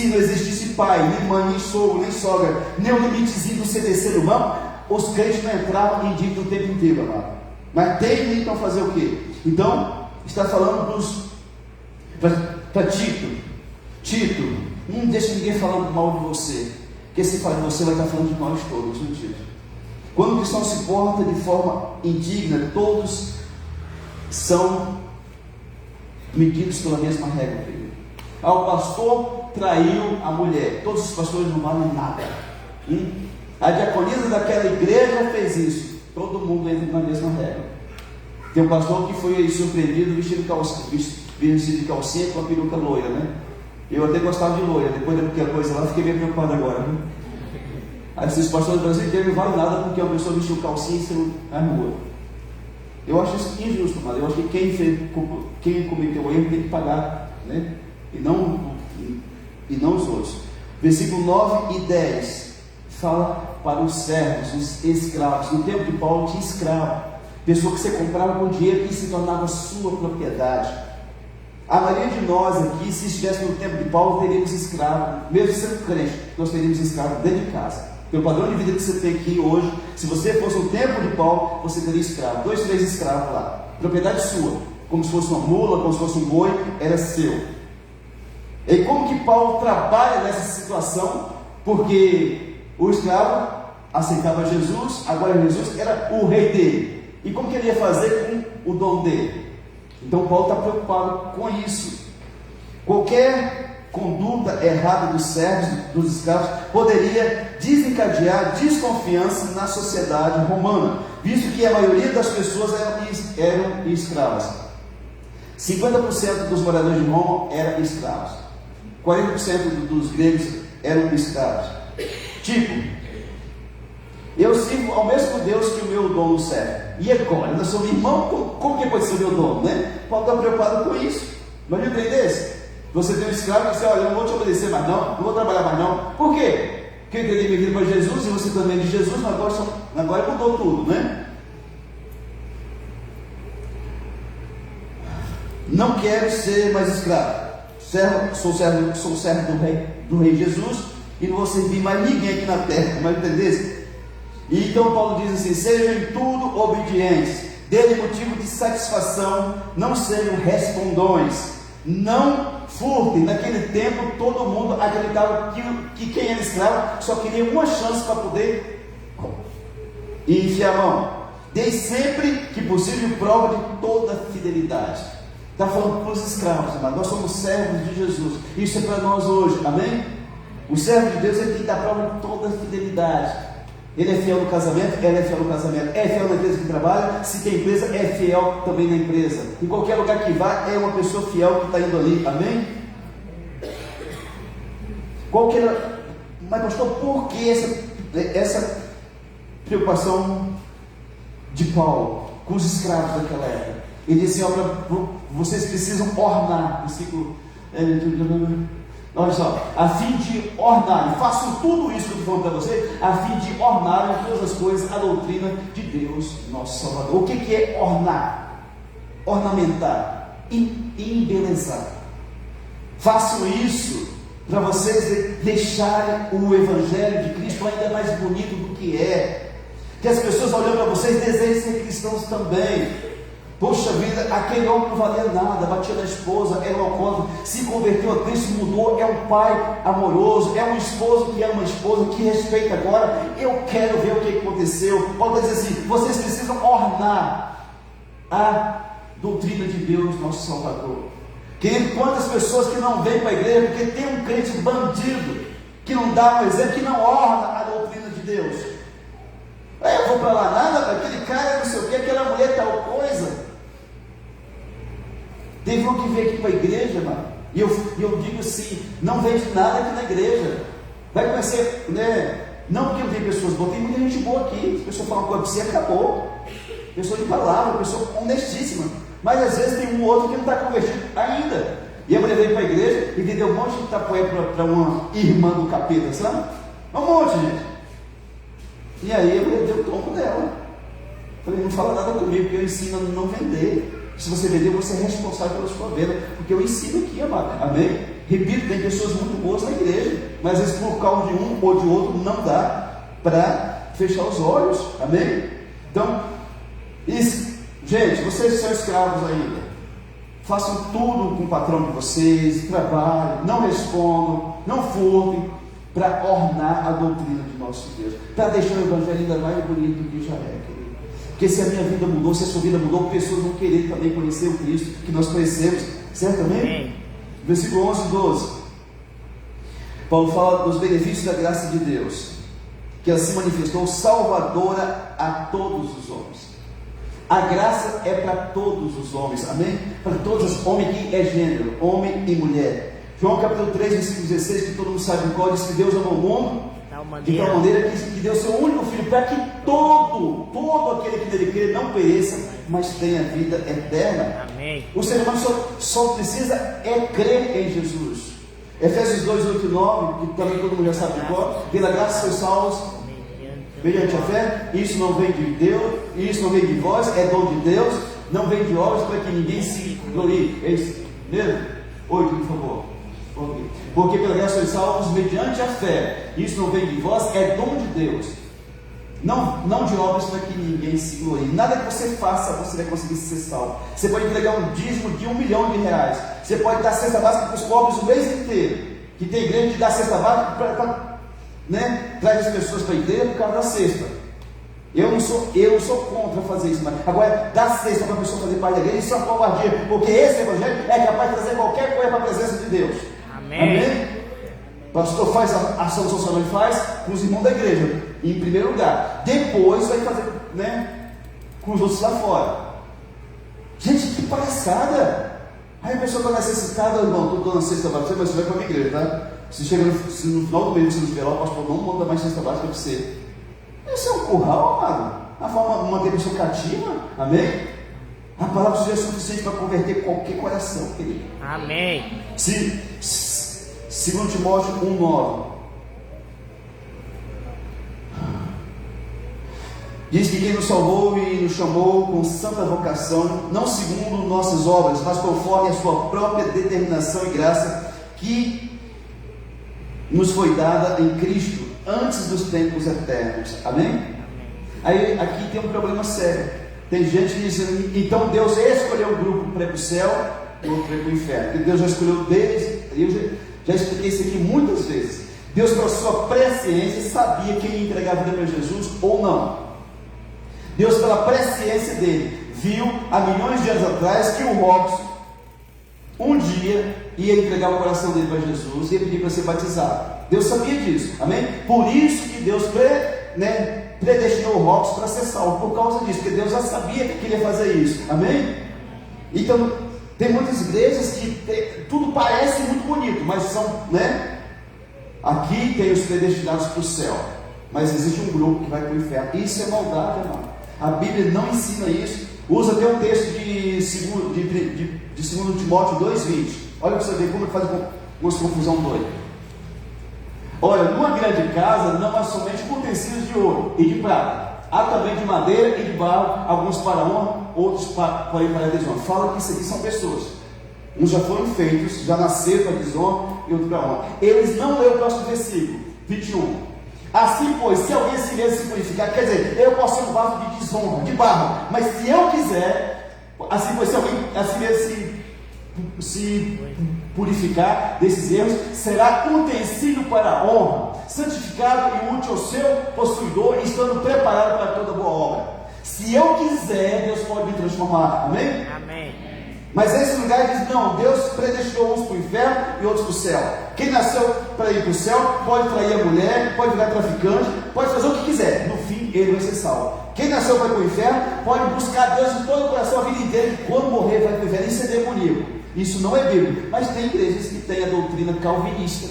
não existisse pai, nem mãe, nem sogro, nem sogra, nem o limitezinho do ser humano, os crentes não entravam em dívida o tempo inteiro, amado. Mas tem então fazer o quê? Então, está falando para Tito, não deixe ninguém falando mal de você, porque se fala de você, vai estar falando de nós todos, não Tito? Quando o cristão se porta de forma indigna, todos são medidos pela mesma regra, filho. O pastor traiu a mulher, todos os pastores não valem nada. A diaconisa daquela igreja fez isso, todo mundo entra na mesma regra. Tem um pastor que foi surpreendido vestido de calcinha com a peruca loira, né? Eu até gostava de loira, depois daquela coisa lá, fiquei meio preocupado agora, né? Aí esses pastores do Brasil inteiro não valem nada porque uma pessoa vestiu calcinha e saiu na rua. Eu acho isso injusto, mas eu acho que quem cometeu o erro tem que pagar, né? E não os outros. Versículo 9 e 10 fala para os servos, os escravos. No tempo de Paulo tinha escravo, pessoa que você comprava com dinheiro e se tornava sua propriedade. A maioria de nós aqui, se estivesse no tempo de Paulo, teríamos escravo, mesmo sendo crente, nós teríamos escravo dentro de casa. Pelo padrão de vida que você tem aqui hoje, se você fosse no tempo de Paulo, você teria escravo, 2, 3 escravos lá, propriedade sua, como se fosse uma mula, como se fosse um boi, era seu. E como que Paulo trabalha nessa situação? Porque o escravo aceitava Jesus, agora Jesus era o rei dele. E como que ele ia fazer com o dom dele? Então Paulo está preocupado com isso. Qualquer conduta errada dos servos, dos escravos, poderia desencadear desconfiança na sociedade romana, visto que a maioria das pessoas eram escravas. 50% dos moradores de Roma eram escravos. 40% dos gregos eram escravos. Tipo, eu sirvo ao mesmo Deus que o meu dono serve. E agora? Eu sou meu irmão, como que pode ser meu dono, né? Paulo está preocupado com isso. Imagina um trem desse. Você tem um escravo e você, olha, eu não vou te obedecer mais não vou trabalhar mais não. Por quê? Porque eu entreguei minha vida para Jesus e você também é de Jesus, mas agora mudou tudo, né? Não quero ser mais escravo. Sou servo do rei Jesus e não vou servir mais ninguém aqui na terra. Mas entendeu? E então Paulo diz assim: sejam em tudo obedientes, dê-lhe motivo de satisfação, não sejam respondões, não furtem. Naquele tempo todo mundo acreditava que quem era escravo só queria uma chance para poder enfiar a mão. Dei sempre que possível prova de toda fidelidade. Está falando para os escravos, mas nós somos servos de Jesus. Isso é para nós hoje, amém? O servo de Deus, ele tem que dar prova de toda fidelidade. Ele é fiel no casamento, ela é fiel no casamento, é fiel na empresa que trabalha, se tem empresa, é fiel também na empresa. Em qualquer lugar que vá, é uma pessoa fiel que está indo ali, amém? Mas pastor, por que essa preocupação de Paulo com os escravos daquela época? Ele disse assim: vocês precisam ornar, versículo, olha só, a fim de ornar, façam tudo isso que eu estou falando para você, a fim de ornar em todas as coisas a doutrina de Deus, nosso Salvador. O que é ornar? Ornamentar, embelezar. Façam isso para vocês deixarem o Evangelho de Cristo ainda mais bonito do que é, que as pessoas olhando para vocês desejem ser cristãos também. Poxa vida, aquele homem não valia nada, batia na esposa, era um alcoólatra, se converteu a Cristo, mudou, é um pai amoroso, é um esposo que ama a esposa, que respeita agora. Eu quero ver o que aconteceu. Paulo diz assim: vocês precisam ornar a doutrina de Deus, nosso Salvador. Querido, quantas pessoas que não vêm para a igreja porque tem um crente bandido, que não dá um exemplo, que não orna a doutrina de Deus. Eu vou para lá, nada, aquele cara não sei o que, aquela mulher tal coisa. Teve um que veio aqui para a igreja, mano, e eu digo assim: não vende nada aqui na igreja. Vai conhecer, né? Não porque não tem pessoas boas, tem muita gente boa aqui. Se a pessoa fala uma coisa para você, acabou. Pessoa de palavra, pessoa honestíssima. Mas às vezes tem um outro que não está convertido ainda. E a mulher veio para a igreja e vendeu um monte de tapoé para uma irmã do capeta, sabe? Um monte, gente. E aí a mulher deu o tombo dela. Falei: não fala nada comigo, porque eu ensino a não vender. Se você vender, você é responsável pela sua venda, porque eu ensino aqui, amado. Amém? Repito, tem pessoas muito boas na igreja, mas às vezes por causa de um ou de outro não dá para fechar os olhos. Amém? Então, isso, gente, vocês são escravos ainda. Façam tudo com o patrão de vocês, trabalhem, não respondam, não furtem, para ornar a doutrina de nosso Deus, para deixar o Evangelho ainda mais bonito do que já é, querido. Porque se a minha vida mudou, se a sua vida mudou, pessoas vão querer também conhecer o Cristo que nós conhecemos, certo? Amém? Versículo 11 e 12. Paulo fala dos benefícios da graça de Deus, que ela se manifestou salvadora a todos os homens. A graça é para todos os homens, amém? Para todos os homens, que é gênero, homem e mulher. João capítulo 3, versículo 16, que todo mundo sabe qual, diz que Deus amou o mundo de tal maneira que deu seu único filho, para que todo aquele que nele crê não pereça, mas tenha vida eterna. Amém. O ser humano só precisa crer em Jesus. Efésios 2, 8 e 9, que também todo mundo já sabe qual: pela graça sois salvos mediante a fé. Isso não vem de Deus, isso não vem de vós, é dom de Deus, não vem de obras, para que ninguém se glorie. É isso mesmo? 8, por favor. Porque pela graça sois salvos mediante a fé. Isso não vem de vós, é dom de Deus, não de obras, para que ninguém se glorie. Nada que você faça você vai conseguir ser salvo. Você pode entregar um dízimo de R$1 milhão. Você pode dar cesta básica para os pobres o mês inteiro, que tem igreja que dá cesta básica para traz as pessoas para a igreja por causa da cesta. Eu não sou contra fazer isso, mas agora dar cesta para a pessoa fazer parte da igreja, isso é uma covardia, porque esse evangelho é capaz de trazer qualquer coisa para a presença de Deus. Amém? O pastor faz a ação social, ele faz com os irmãos da igreja, em primeiro lugar. Depois vai fazer, né, com os outros lá fora. Gente, que palhaçada! Aí a pessoa está necessitada, irmão, estou dando cesta básica, mas você vai para a minha igreja, tá? Se no final do mês você não esperar, o pastor não manda mais cesta básica para você. Isso é um curral, amado. A forma de manter a pessoa cativa. Amém? A palavra de Deus é suficiente para converter qualquer coração, querido. Amém. Segundo Timóteo 1,9 diz que quem nos salvou e nos chamou com santa vocação, não segundo nossas obras, mas conforme a sua própria determinação e graça, que nos foi dada em Cristo antes dos tempos eternos. Amém? Aí aqui tem um problema sério. Tem gente que diz, então Deus escolheu um grupo para ir para o céu e outro para ir para o inferno. Porque Deus já escolheu deles. Eu já expliquei isso aqui muitas vezes. Deus, pela sua presciência, sabia quem ia entregar a vida para Jesus ou não. Deus, pela presciência dele, viu há milhões de anos atrás que o Robson um dia ia entregar o coração dele para Jesus e ia pedir para ser batizado. Deus sabia disso, amém? Por isso que Deus predestinou o Robson para ser salvo, por causa disso, porque Deus já sabia que ele ia fazer isso, amém? Então, tem muitas igrejas que tudo parece muito bonito, mas são, né? Aqui tem os predestinados para o céu, mas existe um grupo que vai para o inferno. Isso é maldade, irmão. A Bíblia não ensina isso. Usa até um texto de 2 Timóteo 2,20. Olha para você ver como faz uma confusão doida. Olha, numa grande casa não há somente utensílios de ouro e de prata, há também de madeira e de barro, alguns para honra, outros para desonra. Fala que isso aqui são pessoas. Uns já foram feitos, já nasceram para desonra e outros para honra. Eles não leram o próximo versículo, 21. Assim, pois, se alguém se mesmo se purificar, quer dizer, eu posso ser um vaso de desonra, de barro, mas se eu quiser, assim, pois, se alguém assim mesmo se purificar desses erros, será utensílio para a honra, santificado e útil ao seu possuidor, estando preparado para toda boa obra. Se eu quiser, Deus pode me transformar, amém? Amém. Mas esse lugar diz, não, Deus predestinou uns para o inferno e outros para o céu. Quem nasceu para ir para o céu, pode trair a mulher, pode virar traficante, pode fazer o que quiser, no fim ele vai ser salvo. Quem nasceu para ir para o inferno, pode buscar Deus de todo o coração a vida inteira, e quando morrer vai para o inferno. Isso é demoníaco, isso não é bíblico. Mas tem igrejas que têm a doutrina calvinista,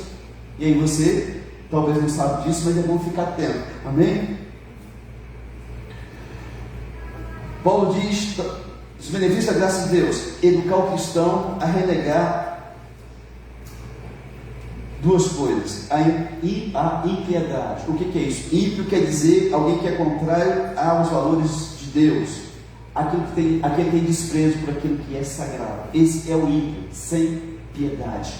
e aí você talvez não sabe disso, mas é bom ficar atento, amém? Paulo diz, os benefícios da graça de Deus, educar o cristão a renegar duas coisas, a impiedade. O que é isso? Ímpio quer dizer alguém que é contrário aos valores de Deus, aquele que tem desprezo por aquilo que é sagrado. Esse é o ímpio, sem piedade.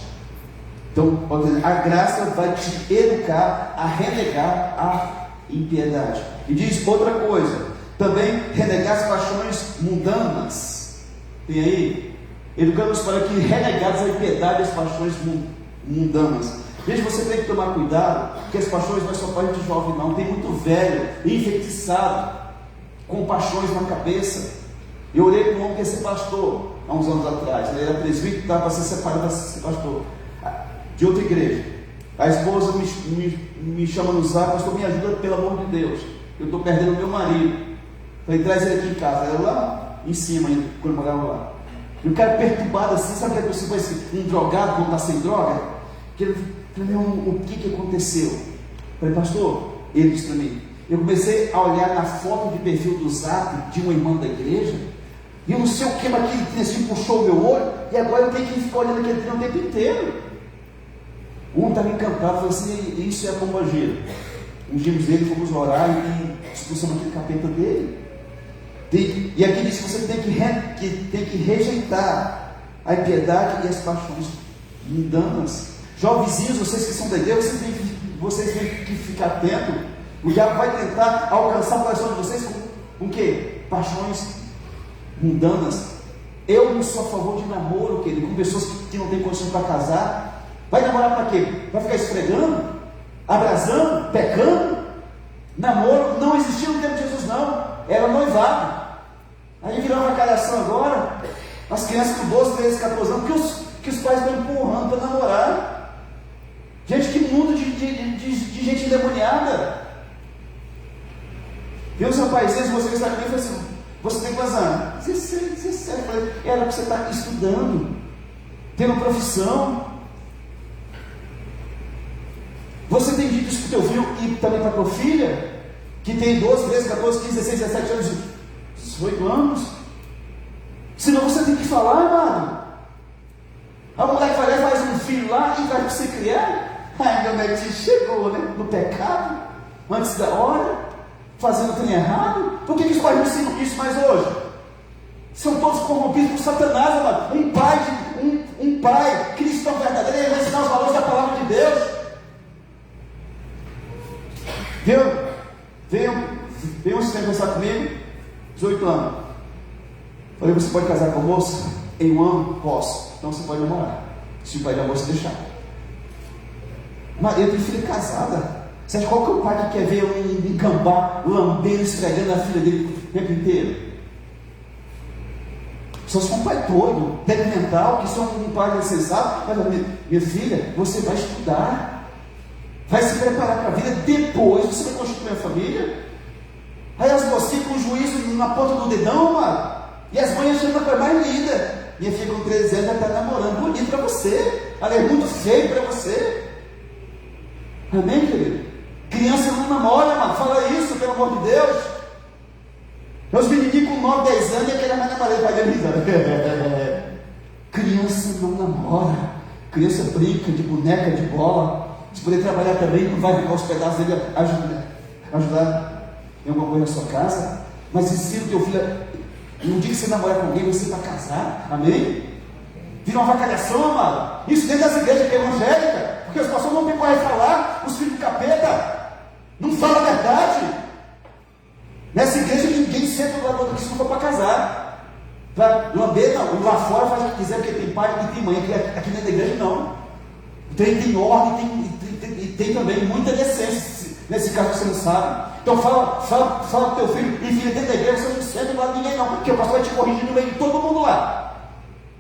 Então, a graça vai te educar a renegar a impiedade. E diz outra coisa, também renegar as paixões mundanas. Tem aí? Educamos para que renegados a impiedade e as paixões mundanas. Gente, você tem que tomar cuidado, porque as paixões não é só para gente jovem, não. Tem muito velho, enfeitiçado, com paixões na cabeça. Eu orei para um homem que ia ser pastor há uns anos atrás. Ele era presbítero, estava para ser separado para ser pastor de outra igreja. A esposa me chama no zap, pastor, me ajuda pelo amor de Deus. Eu estou perdendo meu marido. Falei, traz ele aqui em casa. Era lá em cima, ainda, quando eu morava lá. E o cara perturbado assim, sabe que você vai ser um drogado quando está sem droga? Falei, o que aconteceu? Falei, pastor, ele disse para mim. Eu comecei a olhar na foto de perfil do zap de uma irmã da igreja, e eu não sei o que, mas aquele trem assim puxou o meu olho, e agora eu tenho que ficar olhando aquele trem o tempo inteiro. Um estava encantado, falou assim, isso é a pombagira. Ungimos ele, fomos orar e expulsamos aquele capeta dele. E aqui diz que você tem que rejeitar a impiedade e as paixões mundanas. Jovenzinhos, vocês que são da igreja, vocês têm que ficar atentos. O diabo vai tentar alcançar o coração de vocês com o quê? Paixões mundanas. Eu não sou a favor de namoro, querido, com pessoas que não têm condições para casar. Vai namorar para quê? Vai ficar esfregando? Abrasando? Pecando? Namoro não existia no tempo de Jesus, não. Era noivado. Aí virou uma avacalhação agora. As crianças com 12, 13, 14 anos, que os pais estão empurrando para namorar. Gente, que mundo de gente endemoniada. E os rapazinhos, você que está comigo, falou assim: você tem quantos anos? 17. Eu falei: era para você estar estudando, tendo profissão. Você tem dito isso para o teu filho e também para a tua filha, que tem 12, 13, 14, 15, 16, 17 anos, 18 anos. Senão você tem que falar, amado. A mulher que vai lá e faz um filho lá e vai para você criar. Ai, meu netinho chegou, né? No pecado, antes da hora, fazendo o trem errado. Por que os pais não ensinam isso mais hoje? São todos corrompidos por Satanás, amado. Um pai cristão verdadeiro, ele vai ensinar os valores da palavra de Deus. Veio um sistema conversar comigo, 18 anos. Falei: você pode casar com a moça? Em um ano? Posso. Então você pode namorar, se o pai da moça deixar. Mas eu tenho filha casada. Você acha qual que é o pai que quer ver um gambá lambendo, esfregando a filha dele o tempo inteiro? Só se for um pai todo, mental, que só um pai sensato. Mas minha filha, você vai estudar, vai se preparar para a vida, depois você vai constituir a família. Aí as mocinhas com o juízo na ponta do dedão, mano, e as mães achando a coisa mais linda. Minha filha com 13 anos já está namorando, bonito para você, ela é muito feia para você. Amém, querido? Criança não namora, mano, fala isso, pelo amor de Deus. Meus menininhos com 9, 10 anos e aquele mais namorado vai dar risada. Criança não namora, criança brinca de boneca, de bola. Se puder trabalhar também, não vai arrancar os pedaços dele, ajudar em alguma coisa na sua casa. Mas ensina o teu filho. No dia que você namorar com alguém, você vai casar. Amém? Vira uma avacalhação, amado. Isso dentro das igrejas que é evangélica. Porque os pastores não têm para falar. Os filhos do capeta não falam a verdade. Nessa igreja ninguém senta do lado do outro se não for para casar. Para lamber, não. Lá fora faz o que quiser, porque tem pai e tem mãe. Aqui dentro da igreja não. Tem ordem, tem também muita decência. Nesse caso você não sabe. Então fala pro teu filho e filha dentro da igreja, você não senta do lado de ninguém não, porque o pastor vai te corrigir no meio de todo mundo lá.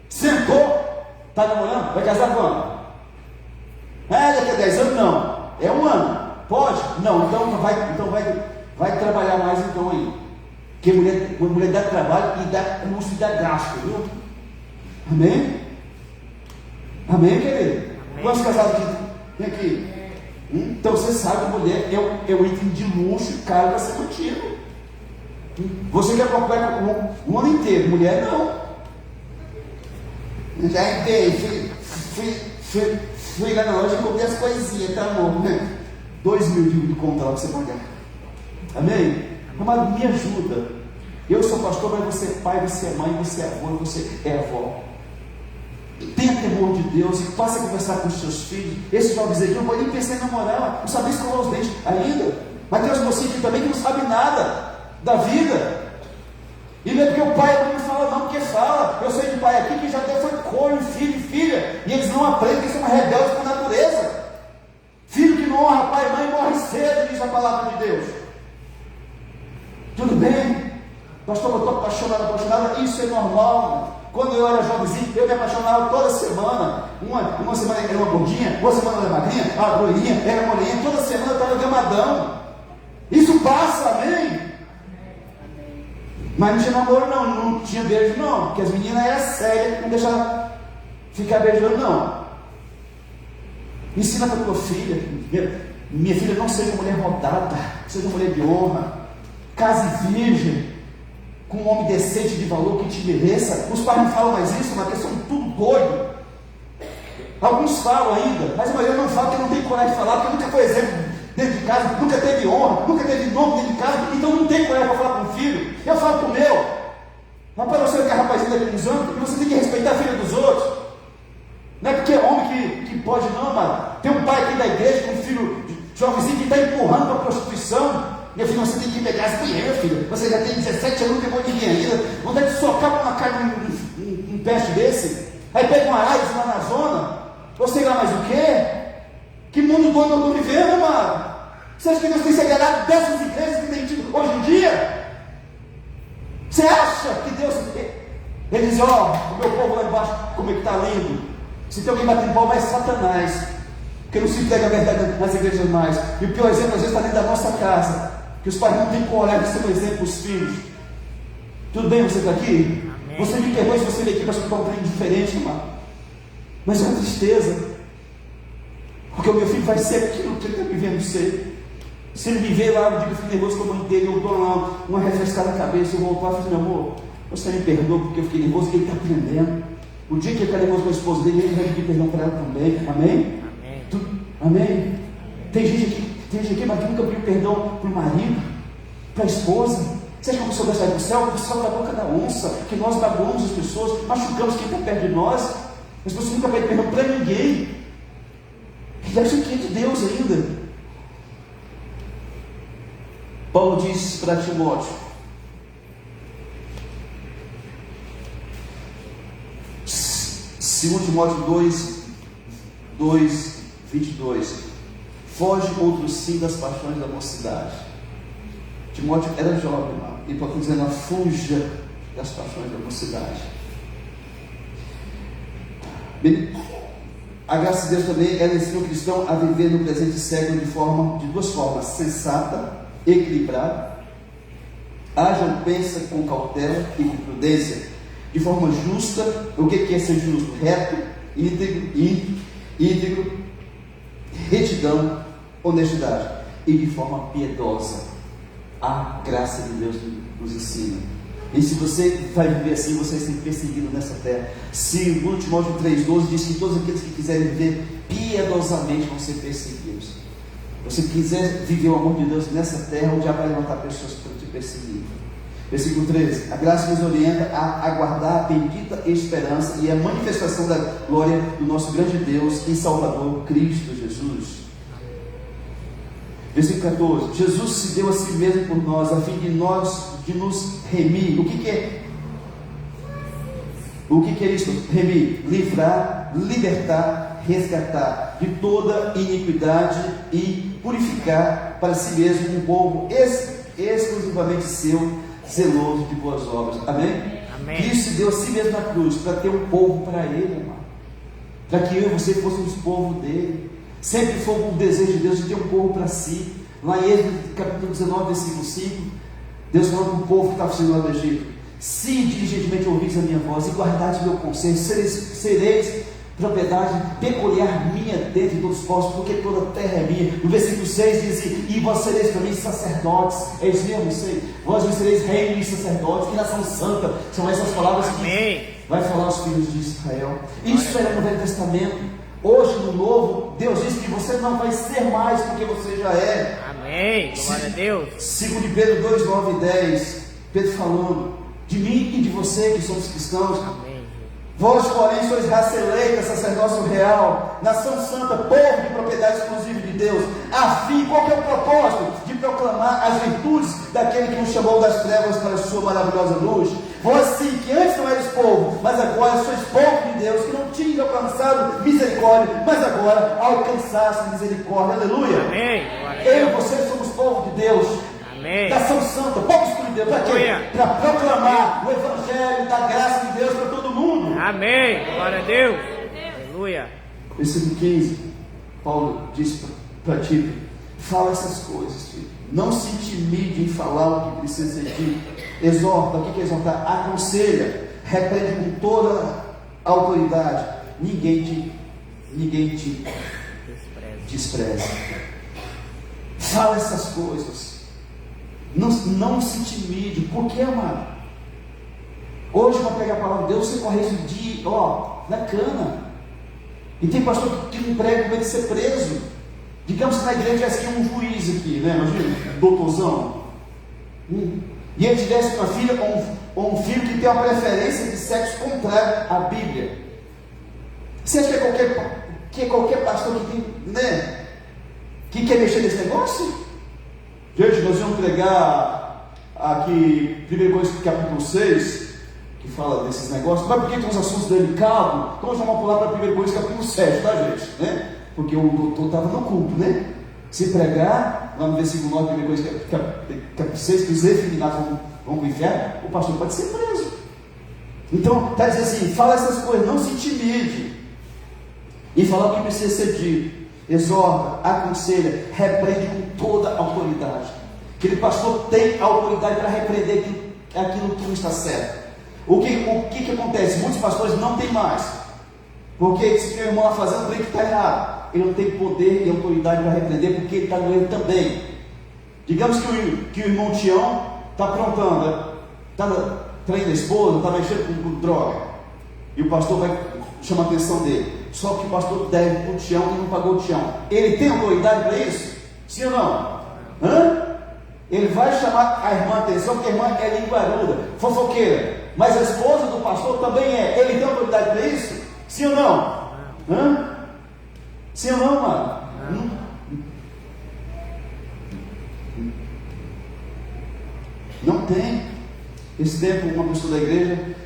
Sentou, está namorando? Vai casar quando? Daqui a 10 anos? Não. É um ano. Pode? Não. Então vai trabalhar mais então aí. Porque mulher dá trabalho e dá custo e dá gasto, viu? Amém? Amém, querido? Quantos casados aqui? Tem aqui? Então você sabe, mulher é um item de luxo, caro para ser contigo. Você quer comprar um ano inteiro, mulher não. Já entrei, fui lá na loja e comprei as coisinhas, tá amor? 2.000 de conta lá para você pagar. Amém? Amado, me ajuda. Eu sou pastor, mas você é pai, você é mãe, você é avô, você é avó. Tenha temor de Deus e passe a conversar com os seus filhos. Esses jovens aqui não podem nem pensar em namorar, não sabem escovar os dentes ainda. Mas tem os mocinhos aqui também que não sabem nada da vida. E não é porque o pai não fala, não, porque fala. Eu sei de pai aqui que já até foi corno, filho e filha, e eles não aprendem, que são rebeldes por natureza. Filho que não honra pai e mãe morre cedo, diz a palavra de Deus. Tudo bem? Pastor, eu estou apaixonada, isso é normal. Quando eu era jovenzinho, eu me apaixonava toda semana. Uma semana era uma gordinha, outra semana era magrinha, a loirinha, era molinha. Toda semana eu estava gamadão. Isso passa, amém? Mas não tinha namoro não tinha beijo não, porque as meninas eram sérias, não deixavam ficar beijando não. Ensina para tua filha, minha filha, não seja uma mulher rodada, seja uma mulher de honra, case virgem, com um homem decente de valor que te mereça. Os pais não falam mais isso, mas eles são tudo doido. Alguns falam ainda, mas a maioria não fala, porque não tem coragem de falar, porque nunca foi exemplo dentro de casa, nunca teve honra, nunca teve nome dentro de casa, então não tem coragem para falar com o filho. Eu falo com o meu. Rapaz, você é rapazinho daqui uns anos, e você tem que respeitar a filha dos outros. Não é porque é homem que pode não, mano. Tem um pai aqui da igreja com um filho jovenzinho que está empurrando para a prostituição. Minha filha, você tem que pegar essa mulher, meu filho. Você já tem 17 anos, não pegou ninguém ainda. Vontade de socar uma carne num peste desse. Aí pega uma AIDS lá na zona. Ou sei lá mais o quê? Que mundo doido eu estou vivendo, mano? Você acha que Deus tem se agradado dessas igrejas que tem tido hoje em dia? Você acha que Deus... Ele diz, ó, o meu povo lá embaixo, como é que está lindo. Se tem alguém batendo palma, é Satanás, porque não se entrega a verdade nas igrejas mais. E o pior exemplo, às vezes, está dentro da nossa casa, que os pais não têm coragem de ser um exemplo para os filhos. Tudo bem você está aqui? Amém. Você me perdoe se você veio aqui para escutar um trem diferente, irmão. Mas é uma tristeza, porque o meu filho vai ser aquilo que ele está vivendo ser. Se ele me ver lá, eu digo, eu fico nervoso como eu inteiro, eu dou uma refrescada na cabeça, eu vou voltar e falo, meu amor, você me perdoa porque eu fiquei nervoso, que ele está aprendendo. O dia que ele ficar nervoso com a esposa dele, ele vai pedir perdão para ela também. Amém? Amém. Amém? Tem gente aqui, mas que nunca pediu perdão para o marido, para a esposa. Você acha que a pessoa vai sair do céu? O céu da boca da onça, que nós magoamos as pessoas, machucamos quem está perto de nós. As pessoas nunca pedem perdão para ninguém. E acha que é de Deus ainda. Paulo diz para Timóteo, 2 Timóteo 2, 22, foge outro sim das paixões da mocidade. Timóteo era jovem, irmão, e Paulo está dizendo, fuja das paixões da mocidade. Bem, a graça de Deus também, ela ensina o cristão a viver no presente século de duas formas, sensata, equilibrada. Hajam, pensa com cautela e com prudência, de forma justa. O que é ser justo? Reto, íntegro, retidão, honestidade, e de forma piedosa. A graça de Deus nos ensina. E se você vai viver assim, você vai ser perseguido nessa terra. 2 Timóteo 3,12 diz que todos aqueles que quiserem viver piedosamente vão ser perseguidos. Se você quiser viver o amor de Deus nessa terra, o diabo vai levantar pessoas para te perseguir. Versículo 13: a graça nos orienta a aguardar a bendita esperança e a manifestação da glória do nosso grande Deus e Salvador, Cristo Jesus. Versículo 14: Jesus se deu a si mesmo por nós, a fim de nos remir. O que é isso? Remir: livrar, libertar, resgatar de toda iniquidade e purificar para si mesmo um povo exclusivamente seu, zeloso de boas obras. Amém? Amém. Cristo se deu a si mesmo na cruz para ter um povo para Ele, irmão. Para que eu e você fôssemos povo dele. Sempre foi um desejo de Deus de ter um povo para si. Lá em Êxodo capítulo 19, versículo 5, Deus falou para o povo que estava saindo lá do Egito: se diligentemente ouvis a minha voz e guardares o meu conselho, sereis propriedade peculiar minha dentre todos os povos, porque toda a terra é minha. No versículo 6 diz: e vós sereis para mim sacerdotes. É isso mesmo, sei. Vós sereis reino e sacerdotes, que nação santa. São essas palavras que vai falar aos filhos de Israel. Isso era no Velho Testamento. Hoje no Novo, Deus diz que você não vai ser mais porque você já é. Amém, glória a Deus. 2 Pedro 2, 9 e 10, Pedro falando de mim e de você que somos cristãos. Amém. Vós, porém, sois raça eleita, sacerdócio real, nação santa, povo de propriedade exclusiva de Deus, a fim, qual que é o propósito? De proclamar as virtudes daquele que nos chamou das trevas para a sua maravilhosa luz. Vós sim, que antes não eres povo, mas agora sois povo de Deus, que não tinha alcançado misericórdia, mas agora alcançaste misericórdia. Aleluia. Amém. Eu e você somos povo de Deus. Amém. Nação santa, povo escolhido de Deus. Para quê? Para proclamar o evangelho da graça de Deus para todo mundo. Amém. Glória a Deus. Aleluia. Versículo 15, Paulo diz para Tito: fala essas coisas, Tito. Não se intimide em falar o que precisa ser dito. Exorta. O que é exortar? Aconselha, repreende com toda a autoridade. Ninguém te despreza. Fala essas coisas. Não se intimide. Por que, amado? Hoje, para pegar a palavra de Deus, você corre isso na cana. E tem pastor que não prega com medo de ser preso. Digamos que na igreja tivesse aqui um juiz aqui, né? Imagina, doutorzão. E ele tivesse uma filha ou um filho que tem uma preferência de sexo contrário à Bíblia. Você acha que é qualquer pastor que tem, né? Que quer mexer nesse negócio? Gente, nós vamos pregar aqui 1 Coríntios capítulo 6, que fala desses negócios. Mas porque tem uns assuntos delicados, então nós vamos pular para 1 Coríntios capítulo 7, tá, gente? Né? Porque o doutor estava no culto, né? Se pregar, lá no versículo 9, primeira coisa que 6, que os efeminados vão para o inferno, o pastor pode ser preso. Então, está dizendo assim, fala essas coisas, não se intimide. E fala o que precisa ser dito. Exorta, aconselha, repreende com toda a autoridade. Aquele pastor tem a autoridade para repreender aquilo que não está certo. O que acontece? Muitos pastores não têm mais. Porque se meu irmão está fazendo o que está errado, ele não tem poder e autoridade para repreender, porque ele está no erro também. Digamos que o irmão Tião está aprontando, está traindo a esposa, está mexendo com droga, e o pastor vai chamar a atenção dele. Só que o pastor deve para o Tião e não pagou o Tião. Ele tem autoridade para isso? Sim ou não? Ele vai chamar a irmã a atenção, porque a irmã é linguaruda, fofoqueira, mas a esposa do pastor também é. Ele tem autoridade para isso? Sim ou não? Sim ou não, mano? Não tem. Esse tempo, uma pessoa da igreja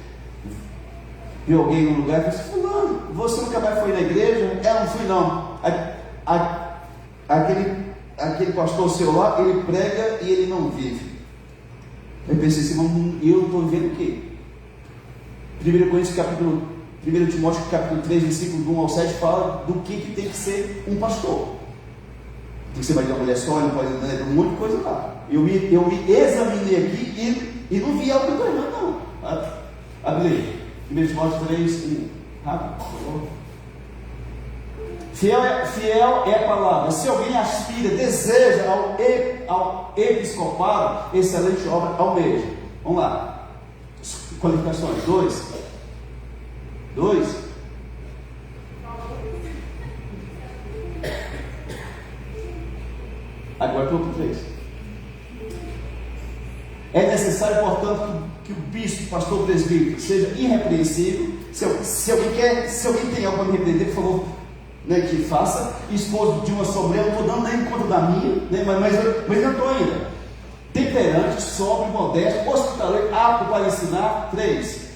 viu alguém no lugar e disse: fulano, você nunca mais foi na igreja? Não fui não. Aquele pastor seu lá, ele prega e ele não vive. Eu pensei assim, eu estou vivendo o quê? 1 Timóteo capítulo 3, versículo 1 ao 7 fala do que tem que ser um pastor. Tem que ser marido de uma mulher só, não pode ter um monte de coisa lá. Eu me examinei aqui e não vi algo que eu estou errando, não. Abre aí. 1 Timóteo 3, 1. Rápido, por favor. Fiel é a palavra. Se alguém aspira, deseja ao episcopado, excelente obra almeja. Vamos lá. Qualificações. 2. Agora para o 3. É necessário, portanto, que o bispo, pastor, presbítero seja irrepreensível. Se alguém tem algo para me repreender, por favor, que faça. Esposo de uma sombra, eu não estou dando nem conta da minha, mas eu estou ainda. Temperante, sóbrio, modesto, hospitaleiro, apto para ensinar. 3.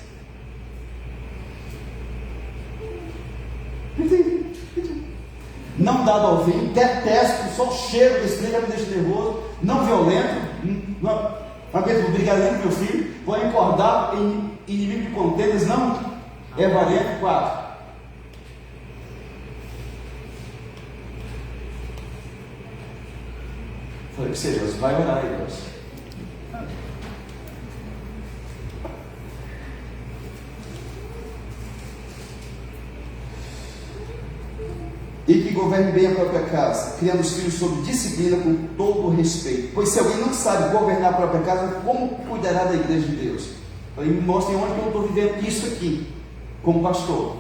Não dado ao vinho, detesto, só o cheiro desse trem já me deixa nervoso. Não violento, não aguento brigar nem com meu filho. Vou engordar em inimigo de contendas, não é avarento. 4. Falei que seja, Deus vai orar aí, Deus. E que governe bem a própria casa, criando os filhos sob disciplina com todo o respeito. Pois se alguém não sabe governar a própria casa, como cuidará da igreja de Deus? Me mostrem onde que eu estou vivendo isso aqui, como pastor.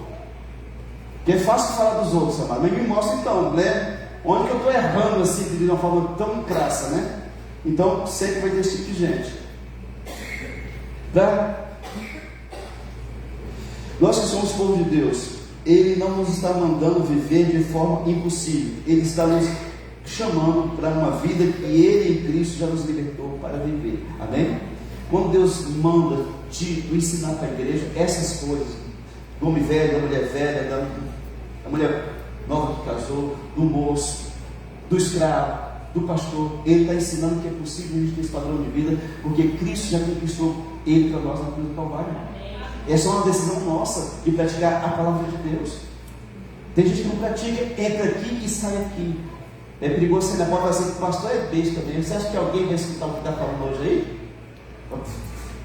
Porque é fácil falar dos outros, amado, mas me mostra então, né? Onde que eu estou errando assim, de uma forma tão crassa, né? Então, sempre vai ter esse tipo de gente. Tá? Nós que somos povo de Deus, Ele não nos está mandando viver de forma impossível. Ele está nos chamando para uma vida que Ele em Cristo já nos libertou para viver. Amém? Quando Deus manda te ensinar para a igreja essas coisas, do homem velho, da mulher velha, da mulher nova que casou, do moço, do escravo, do pastor, Ele está ensinando que é possível a gente ter esse padrão de vida, porque Cristo já conquistou Ele para nós na cruz do Calvário. Essa é uma decisão nossa de praticar a palavra de Deus. Tem gente que não pratica, entra aqui e sai aqui. É perigoso você ainda pode falar assim: pastor é besta mesmo. Você acha que alguém vai escutar o que está falando hoje aí?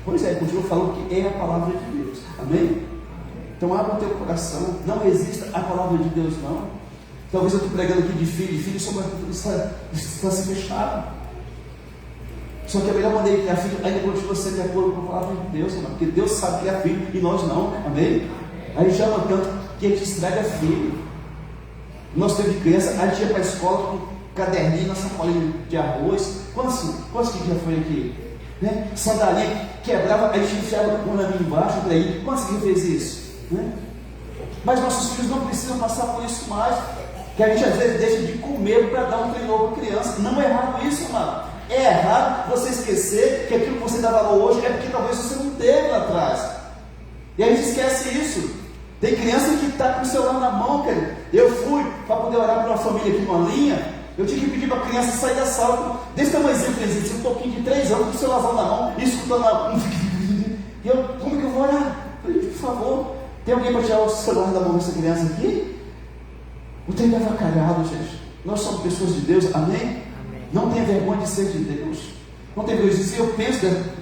Pois é, continua falando que é a palavra de Deus. Amém? Então abra o teu coração. Não resista à palavra de Deus, não. Talvez eu estou pregando aqui de filho, só está se fechado. Só que a melhor maneira que é filho ainda continua sendo de acordo com a palavra de Deus, irmão, porque Deus sabe que é filho e nós não. Amém? A gente ama tanto que a gente estraga filho. Nós temos de criança, a gente ia para a escola com caderninho, sacolinha de arroz. Quantos que já foi aqui? Né? Sandalinha, quebrava, a gente enfiava o naninho embaixo, por aí. Quantos que fez isso? Né? Mas nossos filhos não precisam passar por isso mais. Que a gente às vezes deixa de comer para dar um treino novo para a criança. Não é errado isso, amado. É errado você esquecer que aquilo que você dá valor hoje é porque talvez você não teve lá atrás. E a gente esquece isso. Tem criança que está com o celular na mão, cara. Eu fui para poder orar para uma família aqui numa linha, Eu tinha que pedir para a criança sair da sala, desse tamanhozinho, um pouquinho de 3 anos, com o celular na mão, e escutando a... E eu, como que eu vou orar? Eu falei, por favor, tem alguém para tirar o celular da mão dessa criança aqui? O trem estava calhado, gente. Nós somos pessoas de Deus, amém? Amém. Não tenha vergonha de ser de Deus. Não tenha vergonha de dizer,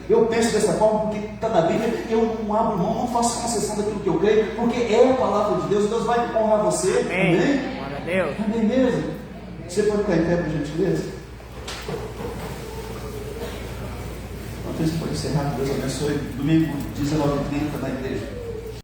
eu penso dessa forma porque está na Bíblia, eu não abro mão, não faço concessão daquilo que eu creio, porque é a palavra de Deus, Deus vai honrar você, Amém. amém? Glória a Deus. Amém mesmo? Você pode ficar em pé, por gentileza? Então, você pode encerrar, que Deus abençoe. Domingo, 19h30 na igreja.